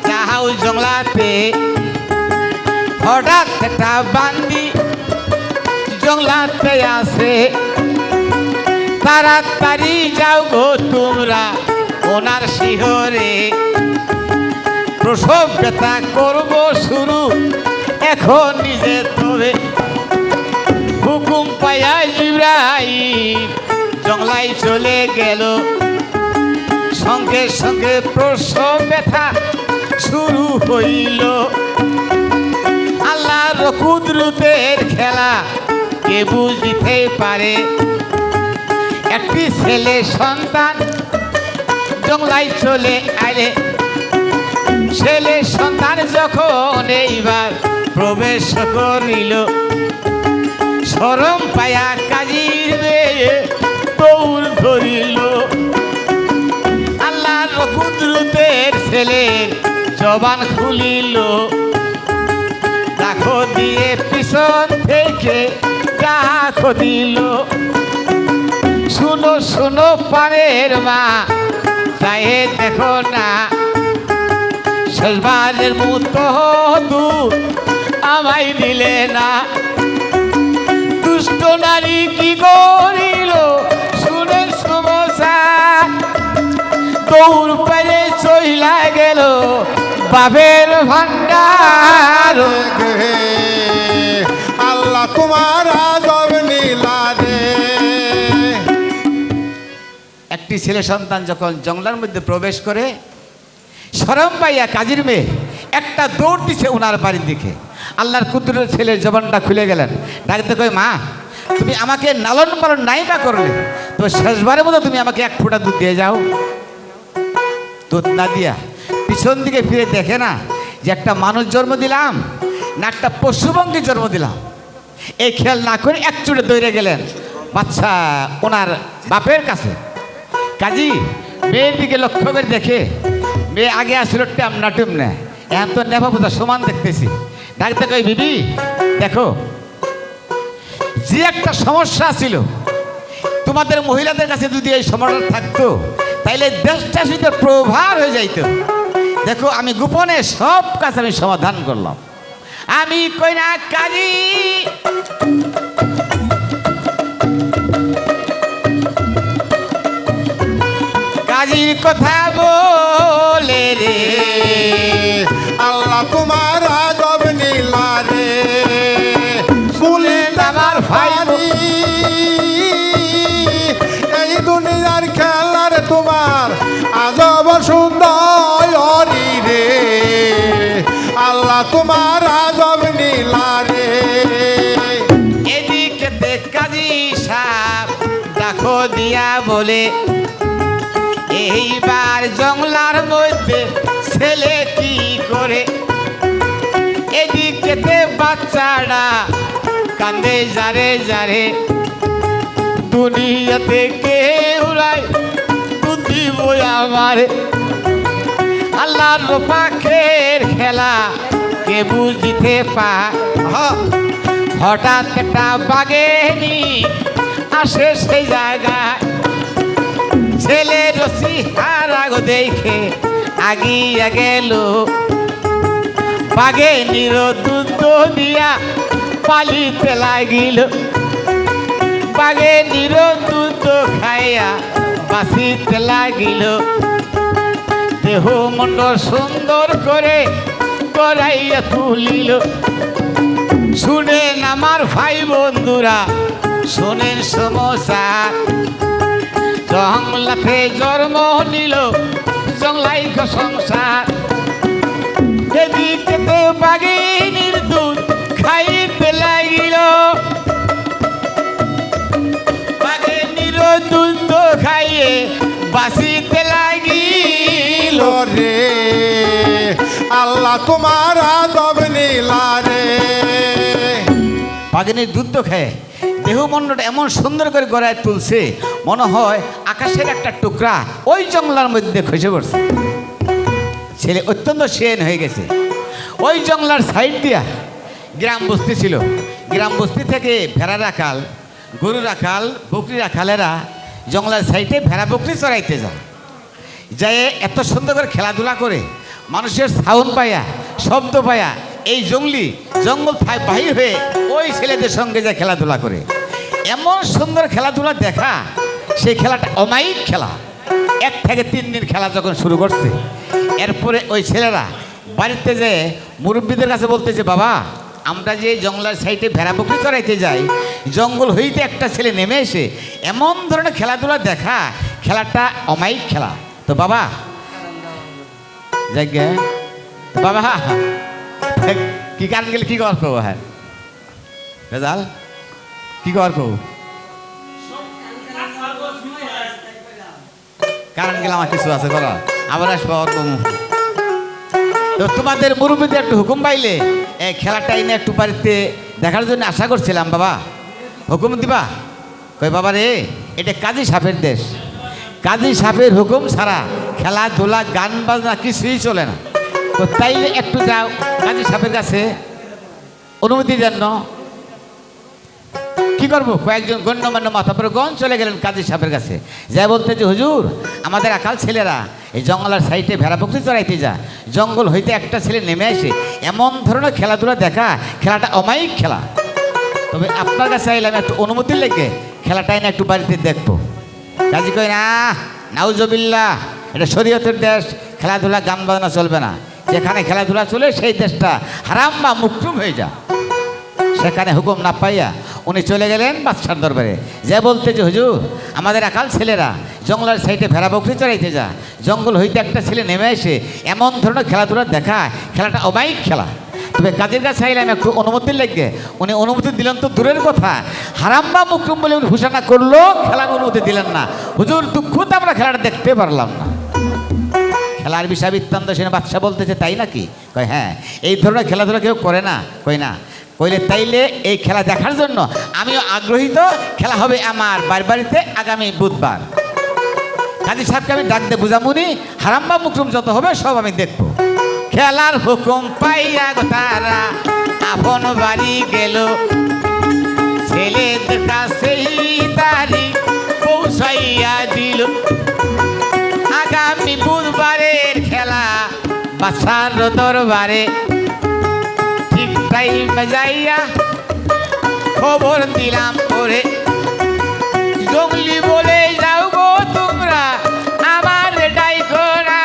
যাও জংলাতে হঠাৎ একটা বান্দি জংলাতে আসে তাড়াতাড়ি যাও গো তোমরা ওনার শিহরে প্রসব ব্যথা করব শুরু এখন নিজে তবে হুকুম পাইয়া জিব্রাইল জংলায় চলে গেল সঙ্গে সঙ্গে প্রসব ব্যথা শুরু হইল আল্লাহর কুদরতের খেলা কে বুঝিতে পারে একটি ছেলে সন্তান জংলায় চলে আইলে ছেলে সন্তান যখন এইবার প্রবেশ করিল শরম পায়া কাজীর মেয়ে দৌড় ধরিল আল্লাহর কুদরতের ছেলের জবান খুলিল দেখো দিয়ে পিছন থেকে ডাকো দিল শুনো শুনো পানের মা তাই দেখো না শেষবারের মতো দুধ আমায় দিলে না দুষ্ট নারী কি করিল শুনে সমস্যা দৌড় পেরে চইলা গেল বাবের ভান্ডার আল্লাহ তোমার আজব নীলা রে একটি ছেলে সন্তান যখন জঙ্গলার মধ্যে প্রবেশ করে শরম পাইয়া কাজীর মেয়ে একটা দৌড় দিছে ওনার বাড়ির দিকে আল্লাহর কুদরতের ছেলের জবানটা খুলে গেলেন ডাকতে কই মা তুমি আমাকে লালন পালন নাই বা করলে তো শেষবারের মতো তুমি আমাকে এক ফোঁটা দুধ দিয়ে যাও দুধ না দিয়া পিছন দিকে ফিরে দেখে না যে একটা মানুষ জন্ম দিলাম না একটা পশুপঙ্খী জন্ম দিলাম এই খেয়াল না করে এক চুটে দৌড়ে গেলেন বাচ্চা ওনার বাপের কাছে কাজী মেয়ের দিকে লক্ষ্য করে দেখে মেয়ে আগে আসছিল টেমনা টেমনে এখন তো নেভাবোধা সমান দেখতেছি ডাকতে কই বিবি দেখো যে একটা সমস্যা ছিল তোমাদের মহিলাদের কাছে যদি এই সমস্যা থাকতো তাইলে দেশটা শুধু প্রভাব হয়ে যাইতো দেখো আমি গোপনে সব কাজ আমি সমাধান করলাম আমি কই না কাজী কাজীর কথা বলে রে আল্লাহ তোমার আজব নীলা রে শুনলেন আমার ভাই এই দুনিয়ার খেলার তোমার আজব সুন্দর রে আল্লাহ তোমার আজব নীলা রে এদিকে কাজী সাহেব দেখো দিয়া বলে এইবার জংলার মধ্যে ছেলে কি করে এদিকে বাচ্চারা কান্দে যারে যারে দুনিয়াতে কেউ নাই বুদ্ধি বই আমার আল্লাহর পাখের খেলা কে বুঝিতে পা হঠাৎ একটা বাঘেনি আসে সেই জায়গায় ছেলে রসি হারাগ দেখে আগিয়া গেল বাঘে নির দুধ দিয়া পালিতে লাগিল বাঘে নির দুধ খাইয়া বাঁচিতে লাগিল, দেহ মন্ড সুন্দর করে করাইয়া তুলিল। শুনেন আমার ভাই বন্ধুরা, শোনেন সমস্যার, জংলাতে জন্ম নিল জংলাই সংসার। এদিকে বাঘিনীর দুধ খাইতে লাগিল, বাঘিনীর দুধ খাইয়ে বাঁচিতে লাগিল। রে আল্লাহ তোমার আদব নীলা রে। বাঘিনীর দুধ খেয়ে দেহমণ্ডটা এমন সুন্দর করে গড়ায় তুলছে, মনে হয় আকাশের একটা টুকরা ওই জঙ্গলার মধ্যে খসে পড়ছে। ছেলে অত্যন্ত সেন হয়ে গেছে। ওই জঙ্গলার সাইড দিয়া গ্রাম বস্তি ছিল। গ্রাম বস্তি থেকে ভেড়া রাখাল, গরু রাখাল, বকরি রাখালেরা জঙ্গলার সাইডে ভেড়া বকরি চড়াইতে যায়। যায় এত সুন্দর করে খেলাধুলা করে, মানুষের সাউন্ড পায়া, শব্দ পায়া এই জঙ্গল বাহির হয়ে ওই ছেলেদের সঙ্গে যায় খেলাধুলা করে। এমন সুন্দর খেলাধুলা দেখা, সেই খেলাটা অমায়িক খেলা। 1 থেকে 3 দিন খেলা যখন শুরু করছে, এরপরে ওই ছেলেরা বাড়িতে যে মুরব্বীদের কাছে বলতেছে, বাবা আমরা যে জঙ্গলের সাইডে ভেড়া বকরি চড়াইতে যাই, জঙ্গল হইতে একটা ছেলে নেমে এসে এমন ধরনের খেলাধুলা দেখা, খেলাটা অমায়িক খেলা। তো বাবা যাই গে, বাবা কি কারণ গেলে কি কর করবো? হ্যাঁ রেজাল কি কর করবো? কারণ গেলে আমার কিছু আছে করা, আবার আসবো। তো তোমাদের মুরব্বীদের একটু হুকুম পাইলে এই খেলাটা এনে একটু বাড়িতে দেখার জন্য আশা করছিলাম। বাবা হুকুম দিবা? কই বাবা রে, এটা কাজী সাপের দেশ, কাজী সাপের হুকুম ছাড়া খেলাধুলা গান বাজনা কিছুই চলে না। তো তাইলে একটু যাও কাজী সাপের কাছে অনুমতি দেন। কি করবো? কয়েকজন গণ্যমান্য মাথাপরগণ চলে গেলেন কাজী সাহেবের কাছে, যা বলতে যে হুজুর আমাদের আকাল ছেলেরা এই জঙ্গলের সাইডে ভেড়া বকরি চড়াইতে যায়, জঙ্গল হইতে একটা ছেলে নেমে আসে, এমন ধরনের খেলাধুলা দেখা, খেলাটা অমায়িক খেলা। তবে আপনার কাছে আইলাম একটু অনুমতি লেগে খেলাটা এনে একটু বাড়িতে দেখবো। কাজী কই না, নাউজুবিল্লাহ, এটা শরীয়তের দেশ, খেলাধুলা গান বাজনা চলবে না। যেখানে খেলাধুলা চলে সেই দেশটা হারাম বা মুকরুম হয়ে যায়। সেখানে হুকুম না পাইয়া উনি চলে গেলেন বাদশার দরবারে, যে বলতে যে হুজুর আমাদের আকাল ছেলেরা জঙ্গলের সাইডে ভেড়া বকরি চড়াইতে যায়, জঙ্গল হইতে একটা ছেলে নেমে এসে এমন ধরনের খেলাধুলা দেখায়, খেলাটা অমায়িক খেলা। তবে কাজের কাছে চাইলাম একটু অনুমতির লেগে, উনি অনুমতি দিলেন তো দূরের কথা, হারাম বা মুকরুম বলে উনি ঘোষণা করলো, খেলার অনুমতি দিলেন না। হুজুর দুঃখতে আমরা খেলাটা দেখতে পারলাম না। খেলার বিষয় বৃত্তান্ত শুনে বাদশা বলতেছে, তাই নাকি? কয় হ্যাঁ, এই ধরনের খেলাধুলা কেউ করে না। কই না? কইলে তাইলে এই খেলা দেখার জন্য আমিও আগ্রহীত। খেলা হবে আমার বাড়িতে আগামী বুধবার। কাজী সাহেবকে আমি ডাক দিয়ে বুঝামুনি, হারাম বা মুকরুম যত হবে সব আমি দেখবো। খেলার হুকুম পাইয়া তারা আপন বাড়ি গেল, ছেলেদের কাছেই তারিখ পৌঁছাইয়া দিল। আগামী বুধবারের খেলা বাদশার দরবারে, ঠিক টাইমে যাইয়া খবর দিলাম ওরে, জঙ্গলি বলে যাও গো তোমরা আমার ডাইকো না,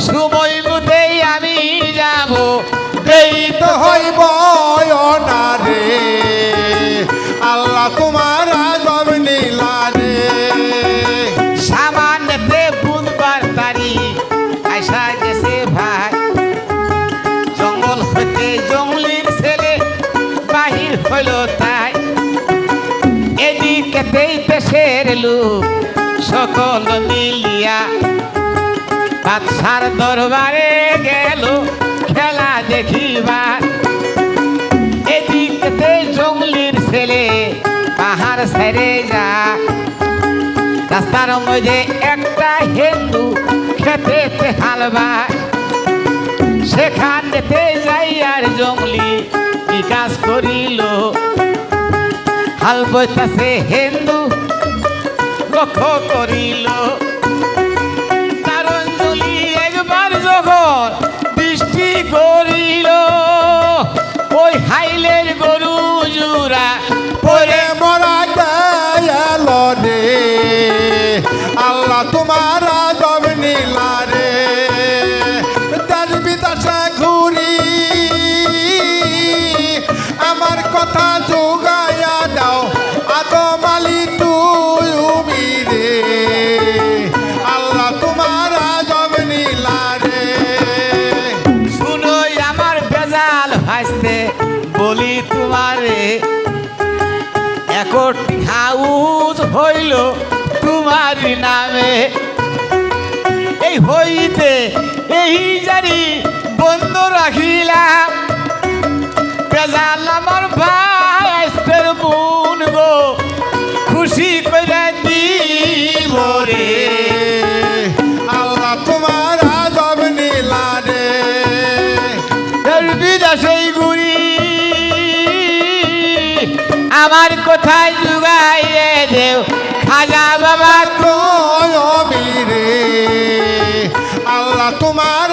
সময় মতেই আমি যাব, এই তো হইব না রে, আল্লাহ তোমার আদব নীলা রে। সামান্যতে বুধবার তারিখ আসা গেছে ভাই, জঙ্গল হইতে জঙ্গলির ছেলে বাহির হইল তাই। এদিকেতেই দেশের লোক সকল মিলিয়া বাদশার দরবারে গেল খেলা দেখিবার। এদিকেতে জঙ্গলির ছেলে পাহাড় ছেড়ে যা, রাস্তার মধ্যে একটা হিন্দু খেতে হালবা, সেখানেতে যাই আর জঙ্গলি কি কাজ করিল, হাল বইতাছে হিন্দু লক্ষ্য করিল। কারণ জলি একবার যখন দৃষ্টি করিল, ওই হাইলের গরু জুরা পরে মরা গেল রে, কথা যোগাইয়া দাও আদম আলী তুমি রে আল্লাহ তোমার আজব নীলা রে শুনো আমার বেজাল ভাসতে বলি তোমারে একটি হাউস হইল তোমার নামে এই হইতে এই জারি বন্ধ রাখিলাম বেজাল আমার ভাইস্তের বোন গো খুশি করে দিব রে আল্লাহ তোমার আজব নীলা রে বিদেশেই গুড়ি আমার কোথায় যুগাইয়ে দেও খাজা বাবা রে আল্লাহ তোমার